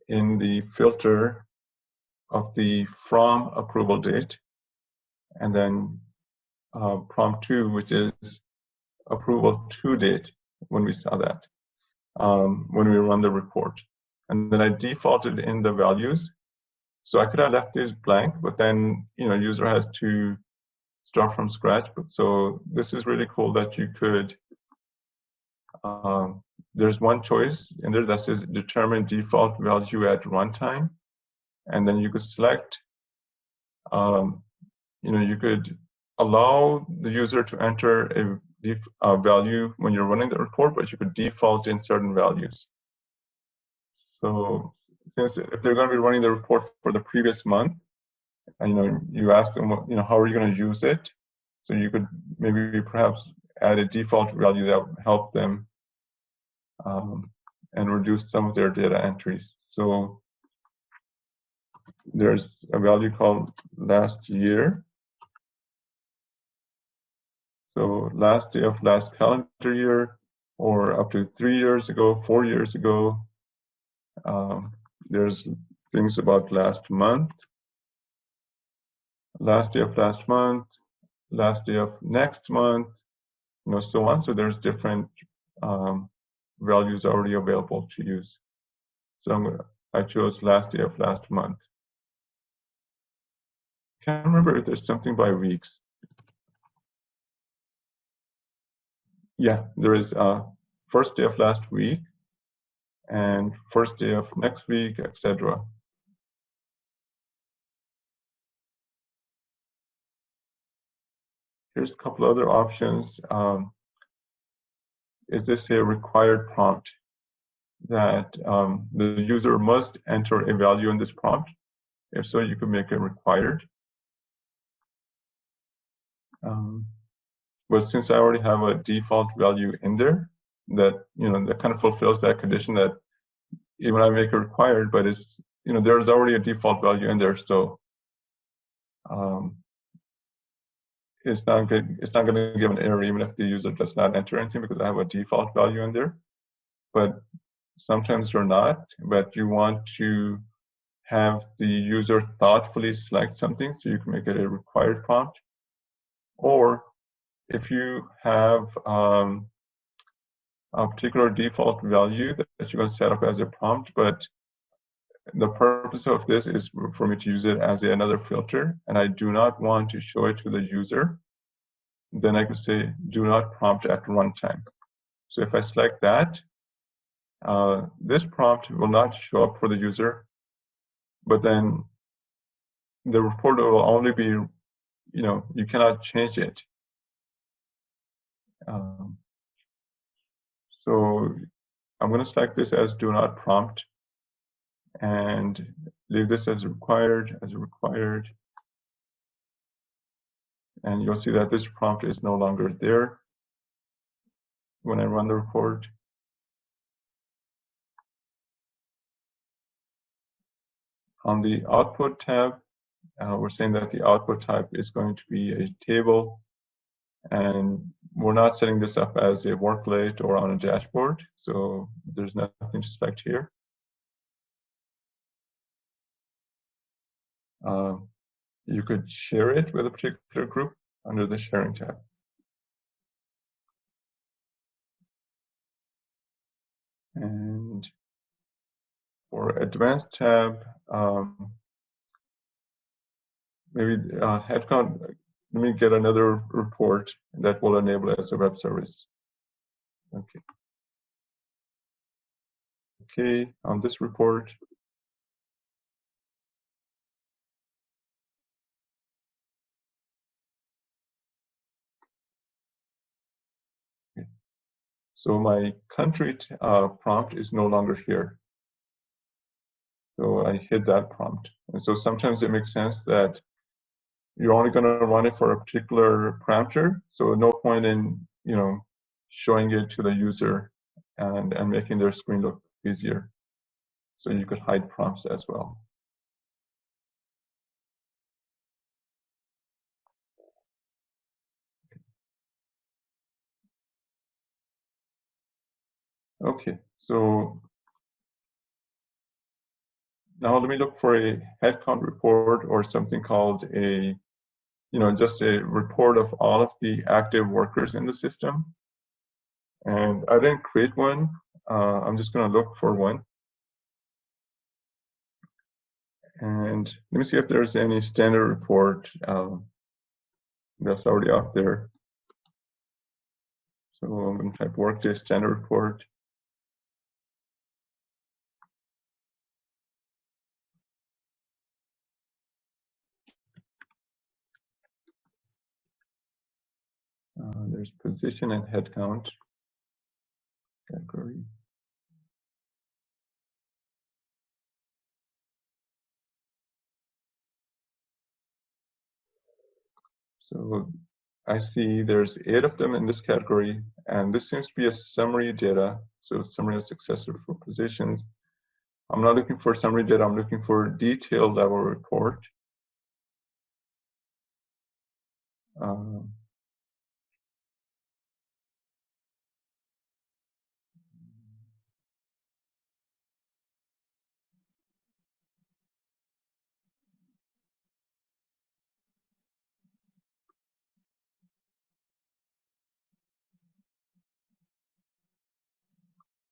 in the filter of the from approval date, and then prompt 2, which is approval to date, when we saw that, when we run the report. And then I defaulted in the values. So I could have left these blank, but then user has to start from scratch. But so this is really cool that you could. There's one choice in there that says determine default value at runtime, and then you could select. You could allow the user to enter a value when you're running the report, but you could default in certain values. So since if they're going to be running the report for the previous month, and you ask them, how are you going to use it? So you could maybe perhaps add a default value that would help them and reduce some of their data entries. So there's a value called last year. So last day of last calendar year, or up to 3 years ago, 4 years ago. There's things about last month, last day of last month, last day of next month, so on. So there's different values already available to use. So I chose last day of last month. Can't remember if there's something by weeks. Yeah, there is first day of last week, and first day of next week, etc. Here's a couple other options. Is this a required prompt that the user must enter a value in this prompt? If so, you could make it required. But since I already have a default value in there, that that kind of fulfills that condition that even I make it required, but it's there's already a default value in there, so it's not going to give an error even if the user does not enter anything because I have a default value in there. But sometimes they're not. But you want to have the user thoughtfully select something, so you can make it a required prompt. Or if you have a particular default value that you're going to set up as a prompt, but the purpose of this is for me to use it as another filter, and I do not want to show it to the user, then I could say do not prompt at runtime. So if I select that, this prompt will not show up for the user, but then the report will only be, you cannot change it. So I'm going to select this as do not prompt and leave this as required, and you'll see that this prompt is no longer there when I run the report. On the output tab, we're saying that the output type is going to be a table, and we're not setting this up as a workload or on a dashboard, so there's nothing to select here. You could share it with a particular group under the sharing tab. And for advanced tab, maybe headcount, let me get another report that will enable it as a web service. Okay, on this report, so my country prompt is no longer here. So I hid that prompt. And so sometimes it makes sense that you're only going to run it for a particular parameter. So no point in showing it to the user and making their screen look easier. So you could hide prompts as well. Okay, so now let me look for a headcount report or something called a, just a report of all of the active workers in the system. And I didn't create one. I'm just going to look for one. And let me see if there's any standard report that's already out there. So I'm going to type Workday standard report. There's position and headcount category. So I see there's 8 of them in this category, and this seems to be a summary data. So summary of success for positions. I'm not looking for summary data. I'm looking for detailed level report.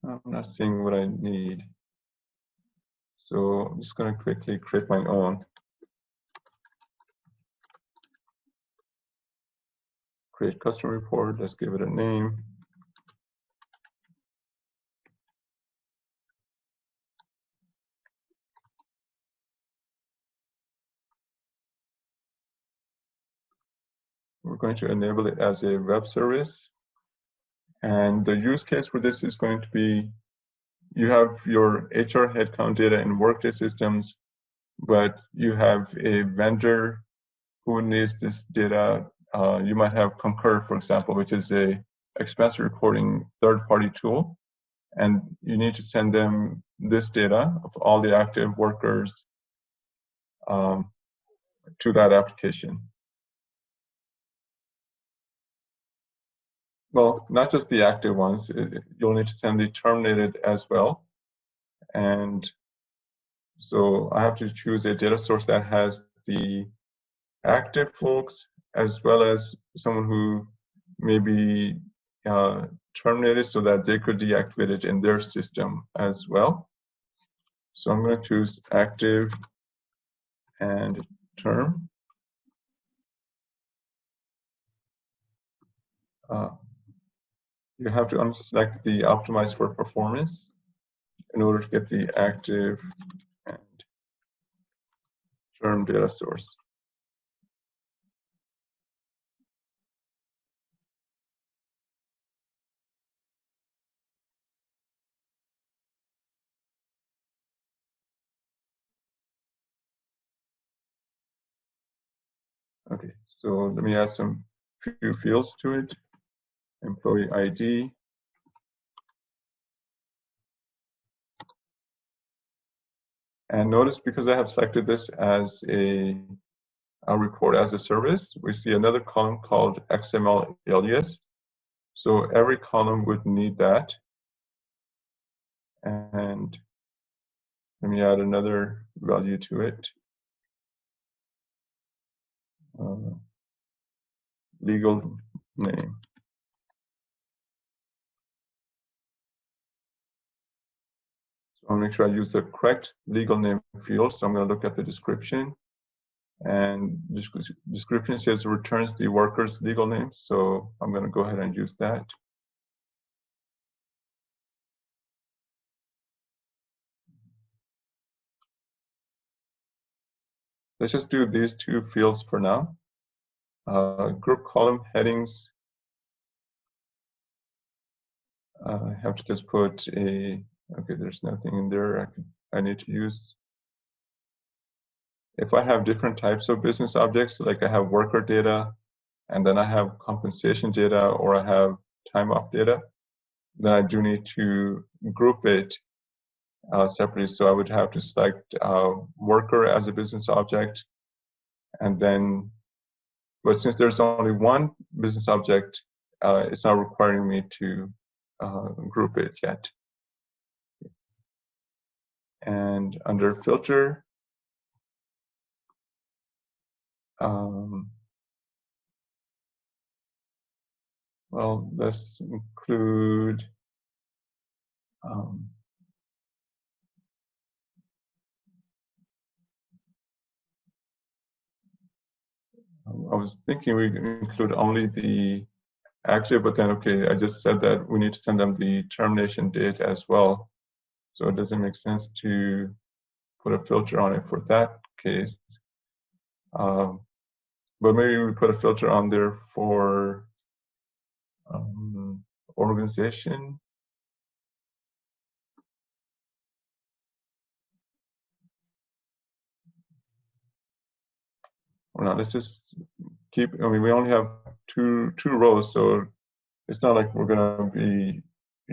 I'm not seeing what I need. So I'm just going to quickly create my own. Create custom report. Let's give it a name. we're going to enable it as a web service. And the use case for this is going to be, you have your HR headcount data in Workday systems, but you have a vendor who needs this data. You might have Concur, for example, which is a expense reporting third-party tool, and you need to send them this data of all the active workers to that application. Well, not just the active ones, you'll need to send the terminated as well. And so I have to choose a data source that has the active folks as well as someone who may be terminated so that they could deactivate it in their system as well. So I'm going to choose active and term. You have to unselect the optimize for performance in order to get the active and term data source. Okay, so let me add some few fields to it. Employee ID. And notice, because I have selected this as a report as a service, we see another column called XML alias. So every column would need that. And let me add another value to it. Legal name. So I'll make sure I use the correct legal name field. So I'm going to look at the description. And description says returns the worker's legal name. So I'm going to go ahead and use that. Let's just do these two fields for now. Group column headings. I have to just put a, okay, there's nothing in there I need to use. If I have different types of business objects, like I have worker data, and then I have compensation data, or I have time off data, then I do need to group it separately. So I would have to select worker as a business object, and then, but since there's only one business object, it's not requiring me to group it yet. And under filter, well, let's include I was thinking we include only the active, but then, okay, I just said that we need to send them the termination date as well. So it doesn't make sense to put a filter on it for that case. But maybe we put a filter on there for organization. Or not, let's just keep, I mean, we only have two rows, so it's not like we're gonna be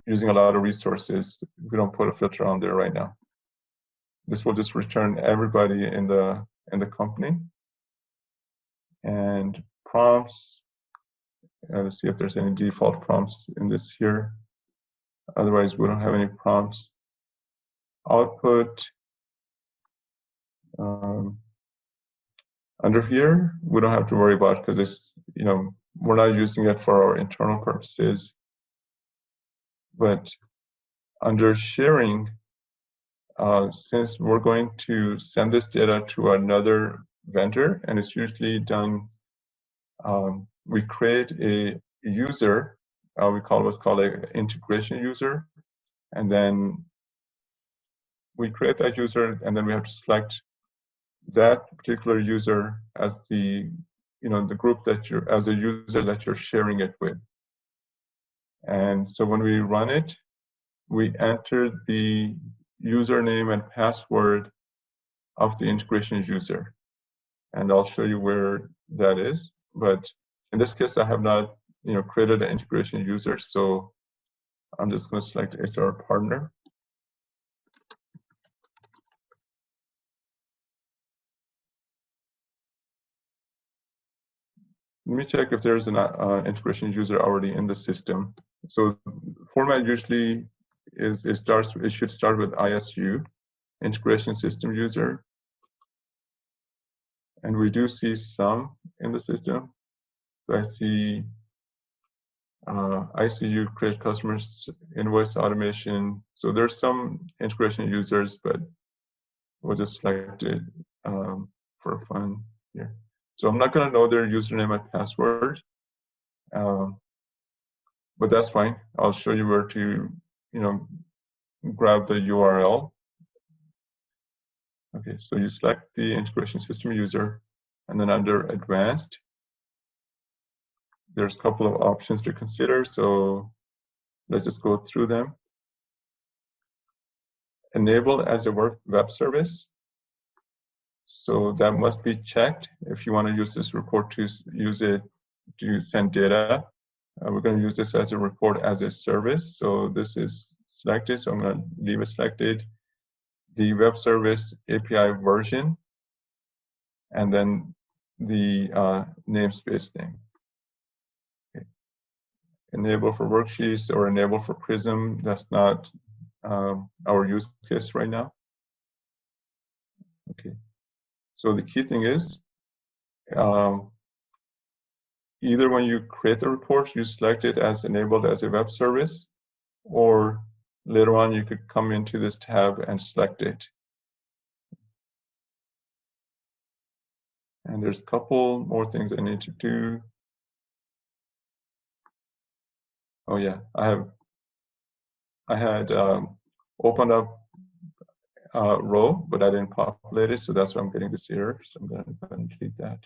using a lot of resources if we don't put a filter on there right now. This will just return everybody in the company. And prompts, let's see if there's any default prompts in this here. Otherwise, we don't have any prompts. Output, under here, we don't have to worry about, because it's, you know, we're not using it for our internal purposes. But under sharing, since we're going to send this data to another vendor, and it's usually done, we create a user, we call what's called an integration user, and then we create that user, and then we have to select that particular user as the the group that you're, as a user that you're sharing it with. And so when we run it, we enter the username and password of the integration user. And I'll show you where that is. But in this case, I have not created an integration user, so I'm just going to select HR partner. Let me check if there's an integration user already in the system. So format usually it should start with ISU, integration system user. And we do see some in the system. So I see ICU, create customers, invoice automation. So there's some integration users, but we'll just select it for fun here. So I'm not going to know their username and password, but that's fine. I'll show you where to, grab the URL. Okay, so you select the integration system user, and then under advanced, there's a couple of options to consider. So let's just go through them. Enable as a web service. So that must be checked if you want to use this report to use it to send data. We're going to use this as a report as a service. So this is selected. So I'm going to leave it selected. The web service API version, and then the namespace name. Okay. Enable for worksheets or enable for Prism. That's not our use case right now. Okay. So the key thing is, either when you create the report, you select it as enabled as a web service, or later on you could come into this tab and select it. And there's a couple more things I need to do. Oh yeah, I had opened up a row, but I didn't populate it, so that's why I'm getting this error. So I'm going to go ahead and delete that.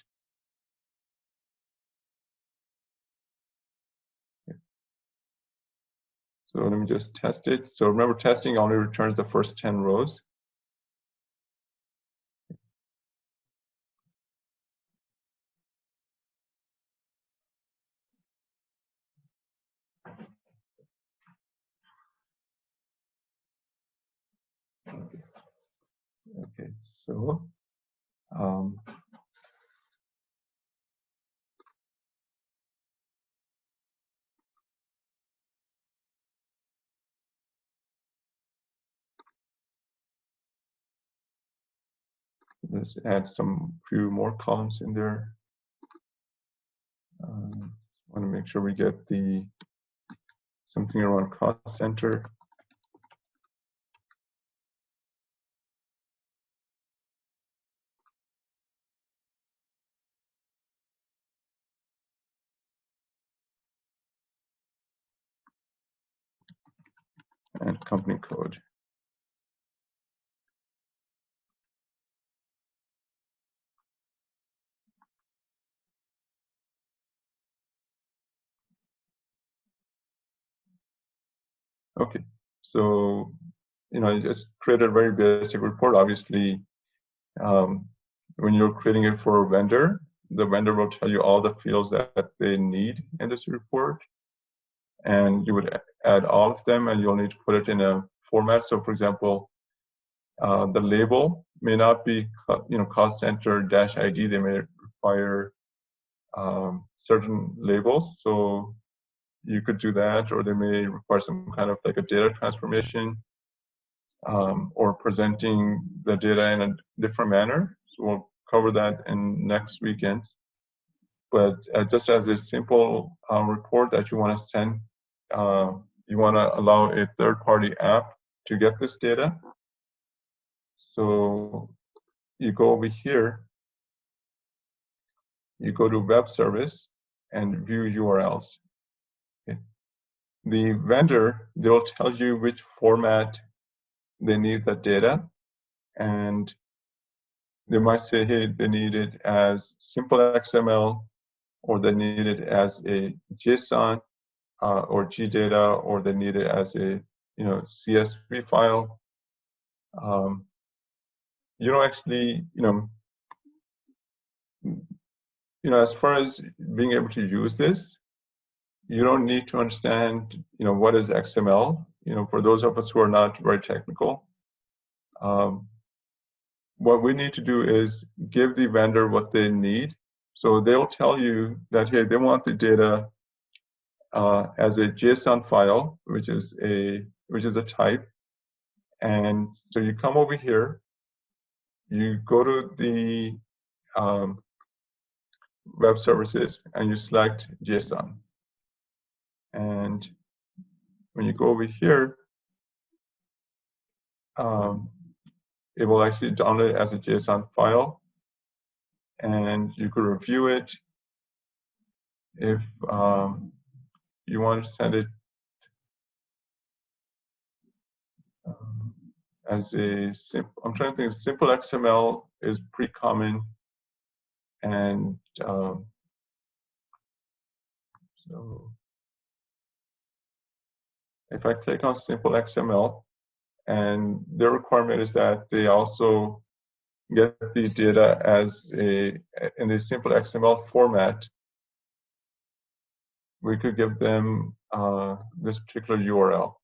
Okay. So let me just test it. So remember, testing only returns the first 10 rows. Okay, so let's add some few more columns in there. Want to make sure we get the something around cost center. And company code. Okay, so I just created a very basic report. Obviously, when you're creating it for a vendor, the vendor will tell you all the fields that they need in this report, and you would add all of them, and you'll need to put it in a format. So, for example, the label may not be cost center -ID. They may require certain labels. So you could do that, or they may require some kind of like a data transformation, or presenting the data in a different manner. So we'll cover that in next weekends. But just as a simple report that you want to send, you want to allow a third-party app to get this data. So you go over here, you go to web service and view URLs. Okay. The vendor, they'll tell you which format they need the data, and they might say, hey, they need it as simple XML, or they need it as a JSON or GData, or they need it as a CSV file. You don't actually, as far as being able to use this, you don't need to understand, what is XML. For those of us who are not very technical, what we need to do is give the vendor what they need. So they'll tell you that, hey, they want the data as a JSON file, which is a type. And so you come over here, you go to the web services, and you select JSON. And when you go over here, it will actually download it as a JSON file, and you could review it. If you want to send it as a simple, I'm trying to think, simple XML is pretty common, and so if I click on simple XML, and their requirement is that they also get the data as in a simple XML format, we could give them this particular URL.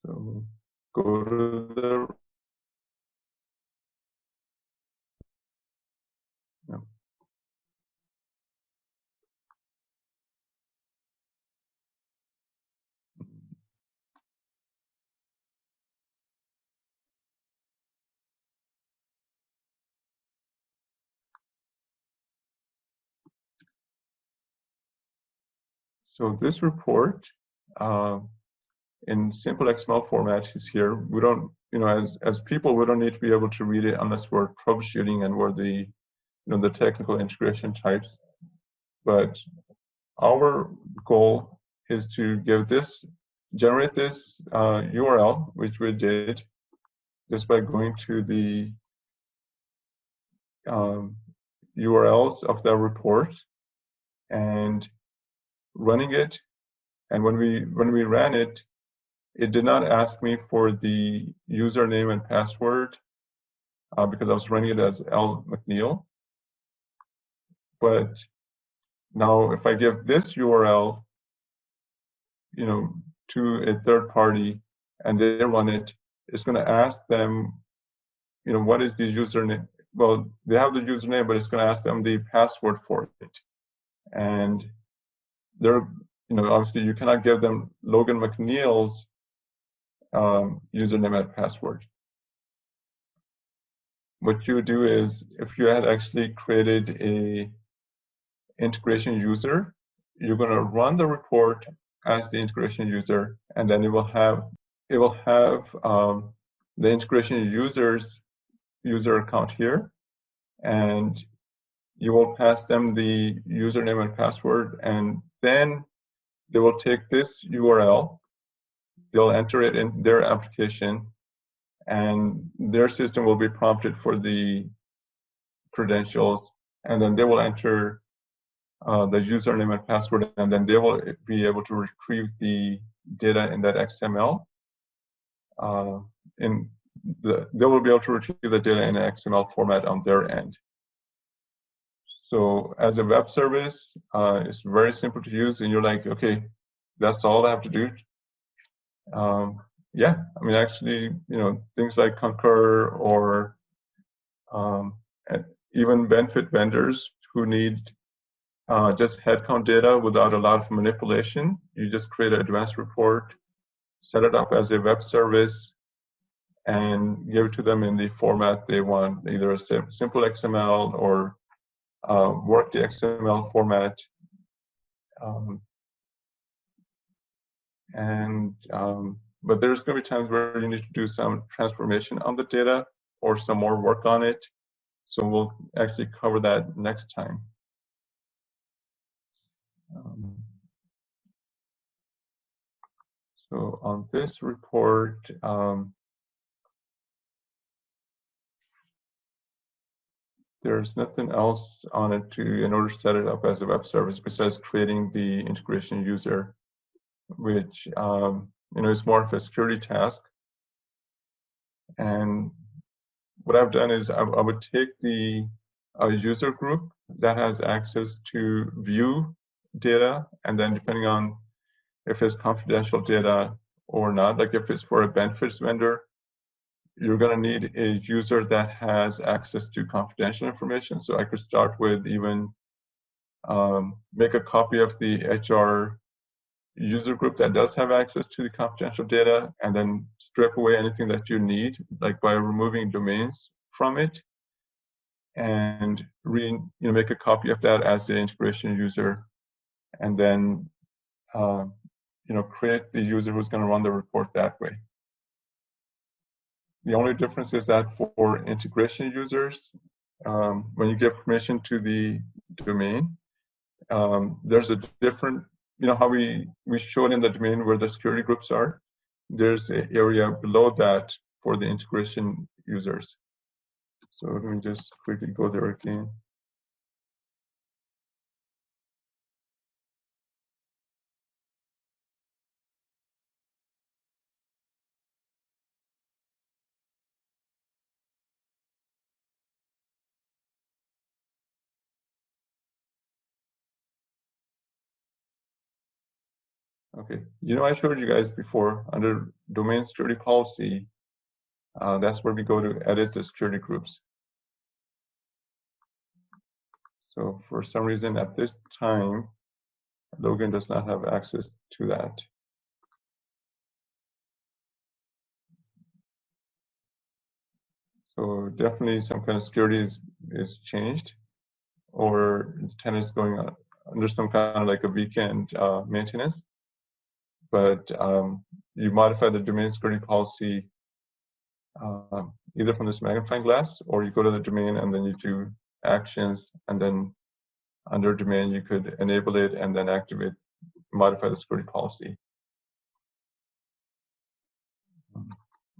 So go to the So this report in simple XML format is here. We don't, as people, we don't need to be able to read it unless we're troubleshooting and we're the, the technical integration types. But our goal is to generate this URL, which we did just by going to the URLs of the report and running it. And when we ran it, it did not ask me for the username and password because I was running it as L. McNeil. But now if I give this URL, to a third party and they run it, it's going to ask them, what is the username? Well, they have the username, but it's going to ask them the password for it. And they're, obviously you cannot give them Logan McNeil's username and password. What you would do is, if you had actually created a integration user, you're going to run the report as the integration user, and then it will have the integration user's user account here, and you will pass them the username and password, and then they will take this URL, they'll enter it in their application, and their system will be prompted for the credentials, and then they will enter the username and password, and then they will be able to retrieve the data in that XML. They will be able to retrieve the data in an XML format on their end. So as a web service, it's very simple to use, and you're like, okay, that's all I have to do. Yeah, I mean, actually, things like Concur or even benefit vendors who need just headcount data without a lot of manipulation. You just create an advanced report, set it up as a web service, and give it to them in the format they want, either a simple XML or Workday XML format. But there's going to be times where you need to do some transformation on the data or some more work on it. So we'll actually cover that next time. So on this report, There's nothing else on it in order to set it up as a web service besides creating the integration user, which is more of a security task. And what I've done is I would take the user group that has access to view data, and then depending on if it's confidential data or not, like if it's for a benefits vendor, you're going to need a user that has access to confidential information. So I could start with even make a copy of the HR user group that does have access to the confidential data, and then strip away anything that you need, like by removing domains from it, and make a copy of that as the integration user, and then create the user who's going to run the report that way. The only difference is that for integration users, when you give permission to the domain, there's a different, how we showed in the domain where the security groups are, there's an area below that for the integration users. So let me just quickly go there again. Okay, I showed you guys before under domain security policy, that's where we go to edit the security groups. So for some reason at this time, Logan does not have access to that. So definitely some kind of security is changed, or the tenant is going on under some kind of like a weekend maintenance. But you modify the domain security policy either from this magnifying glass, or you go to the domain and then you do actions, and then under domain you could enable it and then activate, modify the security policy.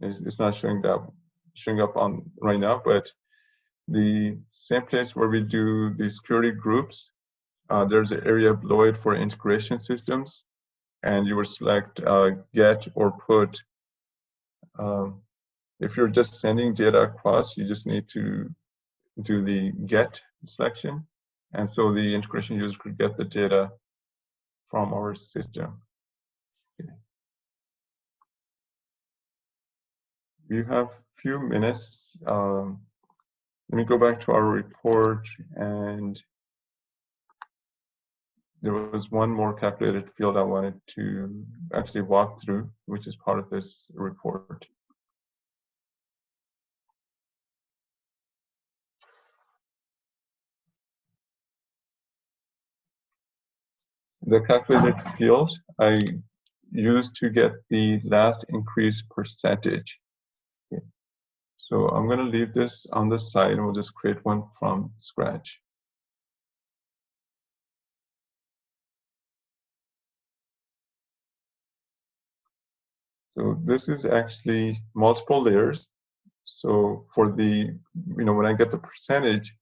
It's not showing up on right now, but the same place where we do the security groups, there's an area below it for integration systems, and you would select get or put. If you're just sending data across, you just need to do the get selection, and so the integration user could get the data from our system. Okay. We have a few minutes. Let me go back to our report, and there was one more calculated field I wanted to actually walk through, which is part of this report. The calculated field I used to get the last increase percentage. Okay. So I'm going to leave this on the side, and we'll just create one from scratch. So this is actually multiple layers. So for the, when I get the percentage,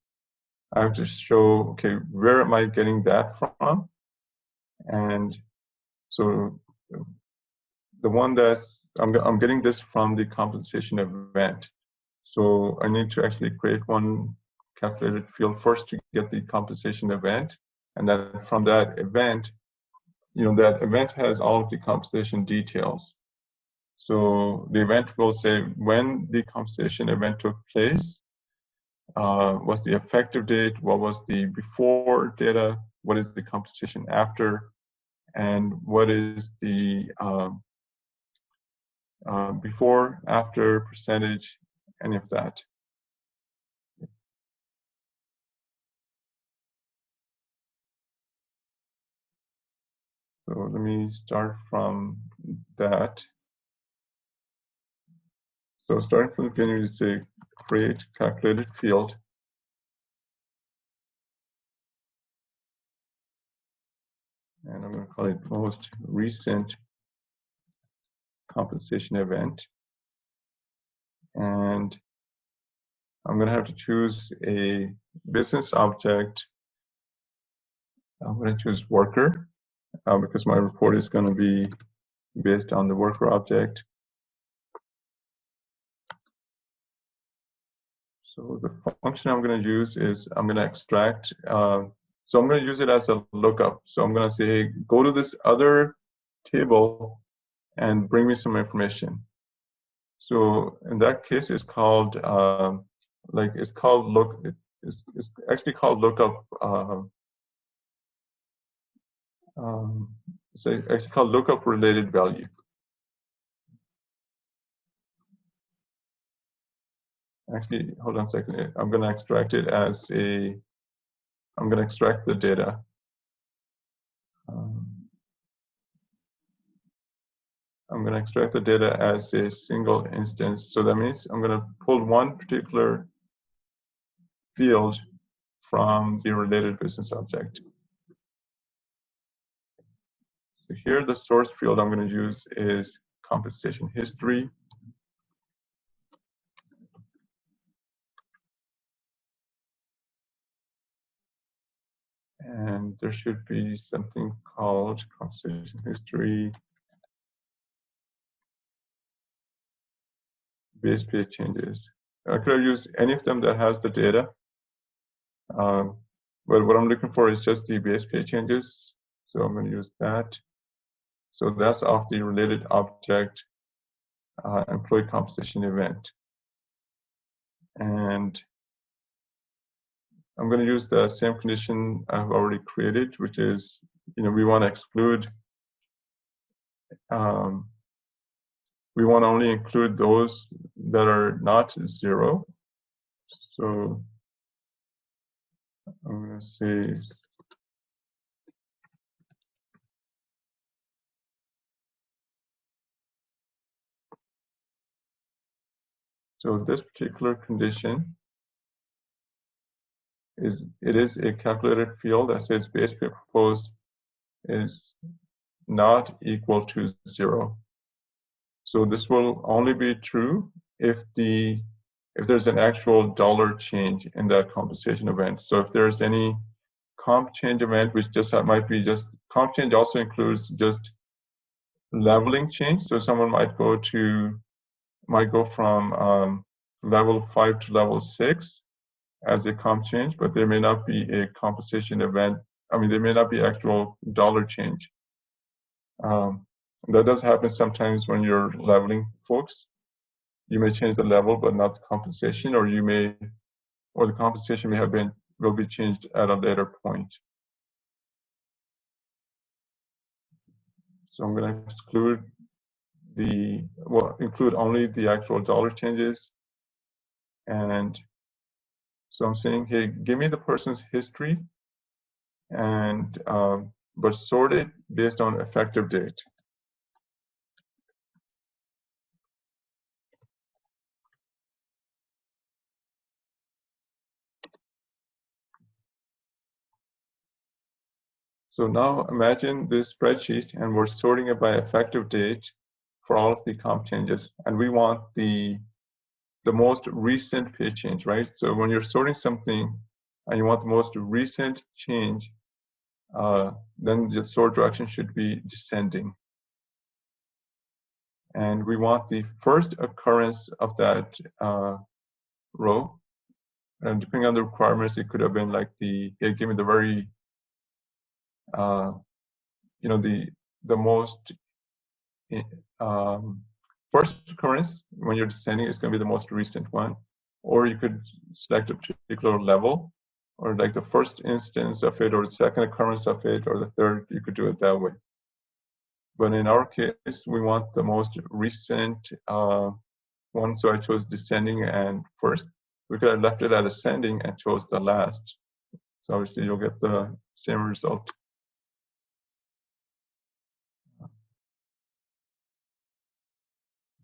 I have to show, okay, where am I getting that from? And so the one that's, I'm getting this from the compensation event. So I need to actually create one calculated field first to get the compensation event. And then from that event, that event has all of the compensation details. So the event will say when the compensation event took place, what's the effective date, what was the before data, what is the compensation after, and what is the before, after, percentage, any of that. So let me start from that. So starting from the beginning, you say create calculated field. And I'm going to call it most recent compensation event. And I'm going to have to choose a business object. I'm going to choose worker because my report is going to be based on the worker object. So the function I'm going to use is I'm going to extract. So I'm going to use it as a lookup. So I'm going to say, hey, go to this other table and bring me some information. So in that case, it's called it's actually called lookup. It's actually called lookup related value. Actually, hold on a second. I'm going to extract it as a. I'm going to extract the data. I'm going to extract the data as a single instance. So that means I'm going to pull one particular field from the related business object. So here, the source field I'm going to use is compensation history. And there should be something called compensation history base pay changes. I could have used any of them that has the data. But what I'm looking for is just the base pay changes. So I'm going to use that. So that's of the related object employee compensation event. And I'm going to use the same condition I've already created, which is, we want to exclude, we want to only include those that are not 0. So I'm going to say, so this particular condition is a calculated field that says base pay proposed is not equal to 0. So this will only be true if there's an actual dollar change in that compensation event. So if there's any comp change event, which just might be just comp change, also includes just leveling change. So someone might go from level 5 to level 6 as a comp change, but there may not be a compensation event. I mean, there may not be actual dollar change. That does happen sometimes when you're leveling folks. You may change the level, but not the compensation, or the compensation will be changed at a later point. So I'm going to exclude include only the actual dollar changes. And so I'm saying, hey, give me the person's history, and but sort it based on effective date. So now imagine this spreadsheet, and we're sorting it by effective date for all of the comp changes, and we want the most recent pay change, right? So when you're sorting something and you want the most recent change, then the sort direction should be descending. And we want the first occurrence of that row. And depending on the requirements, it could have been like give me the very, the most first occurrence when you're descending is going to be the most recent one. Or you could select a particular level, or like the first instance of it, or the second occurrence of it, or the third. You could do it that way. But in our case, we want the most recent one, so I chose descending and first. We could have left it at ascending and chose the last. So obviously you'll get the same result.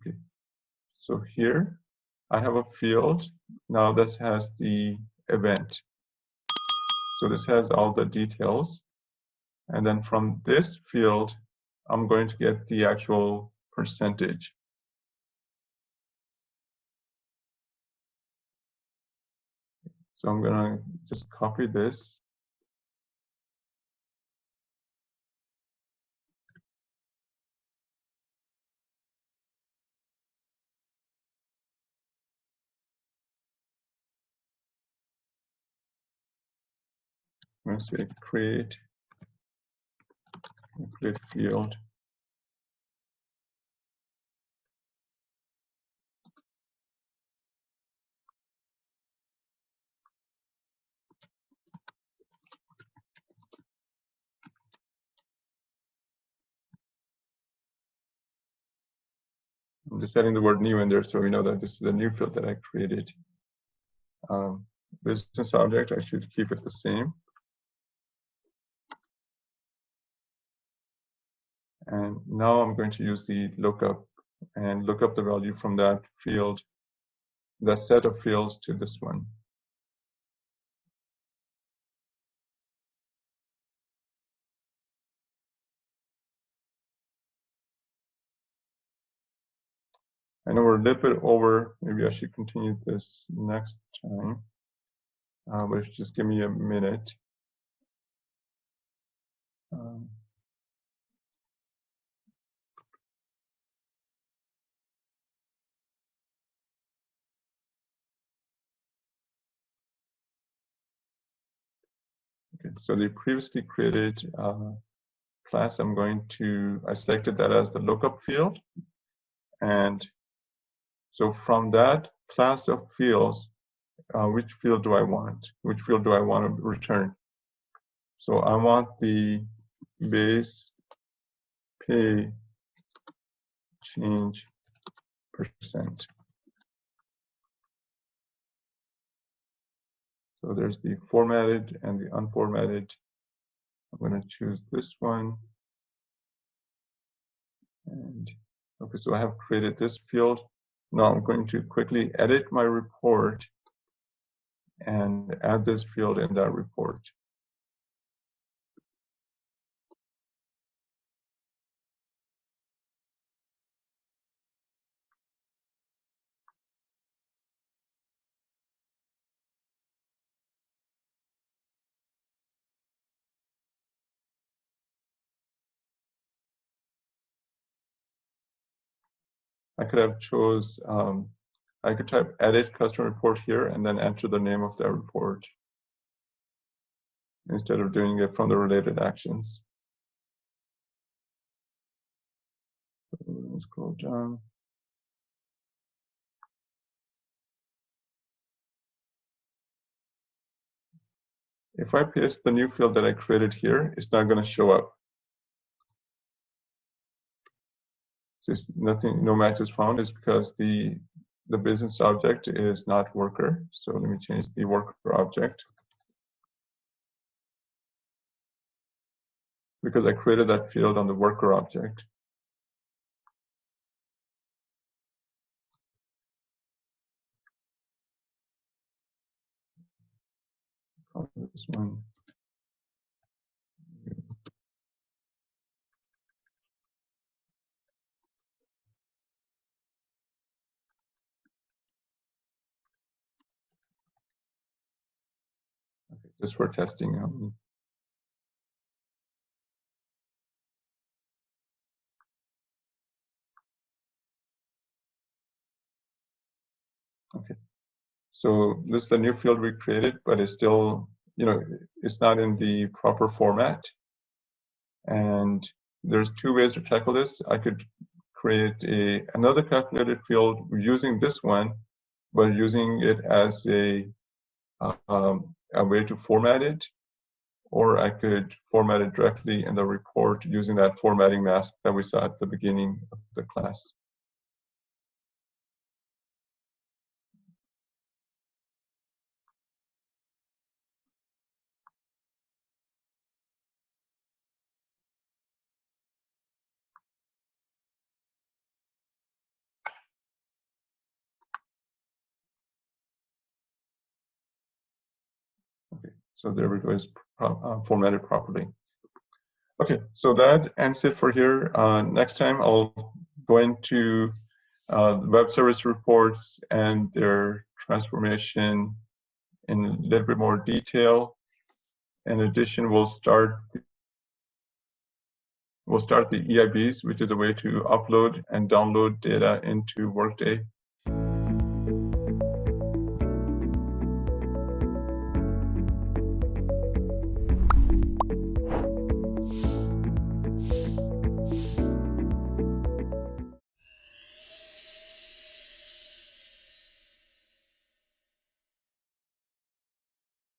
Okay. So here I have a field. Now this has the event. So this has all the details. And then from this field, I'm going to get the actual percentage. So I'm gonna just copy this. I'm gonna say create field. I'm just adding the word new in there so we know that this is a new field that I created. Business object, I should keep it the same. And now I'm going to use the lookup and look up the value from that field, that set of fields to this one. I know we're a little bit over. Maybe I should continue this next time. But if you just give me a minute. Okay, so the previously created class, I selected that as the lookup field. And so from that class of fields, which field do I want? Which field do I want to return? So I want the base pay change percent. So there's the formatted and the unformatted. I'm going to choose this one. And okay, so I have created this field. Now I'm going to quickly edit my report and add this field in that report. I could have chose, I could type edit custom report here and then enter the name of that report instead of doing it from the related actions. Let's scroll down. If I paste the new field that I created here, it's not going to show up. So it's nothing, no match is found. Is because the business object is not worker. So let me change the worker object. Because I created that field on the worker object. This one. Okay, just for testing. Okay, so this is the new field we created, but it's still, it's not in the proper format. And there's two ways to tackle this. I could create another calculated field using this one, but using it as a way to format it, or I could format it directly in the report using that formatting mask that we saw at the beginning of the class. Okay, so there we go, it's formatted properly. Okay, so that ends it for here. Next time I'll go into web service reports and their transformation in a little bit more detail. In addition, we'll start the EIBs, which is a way to upload and download data into Workday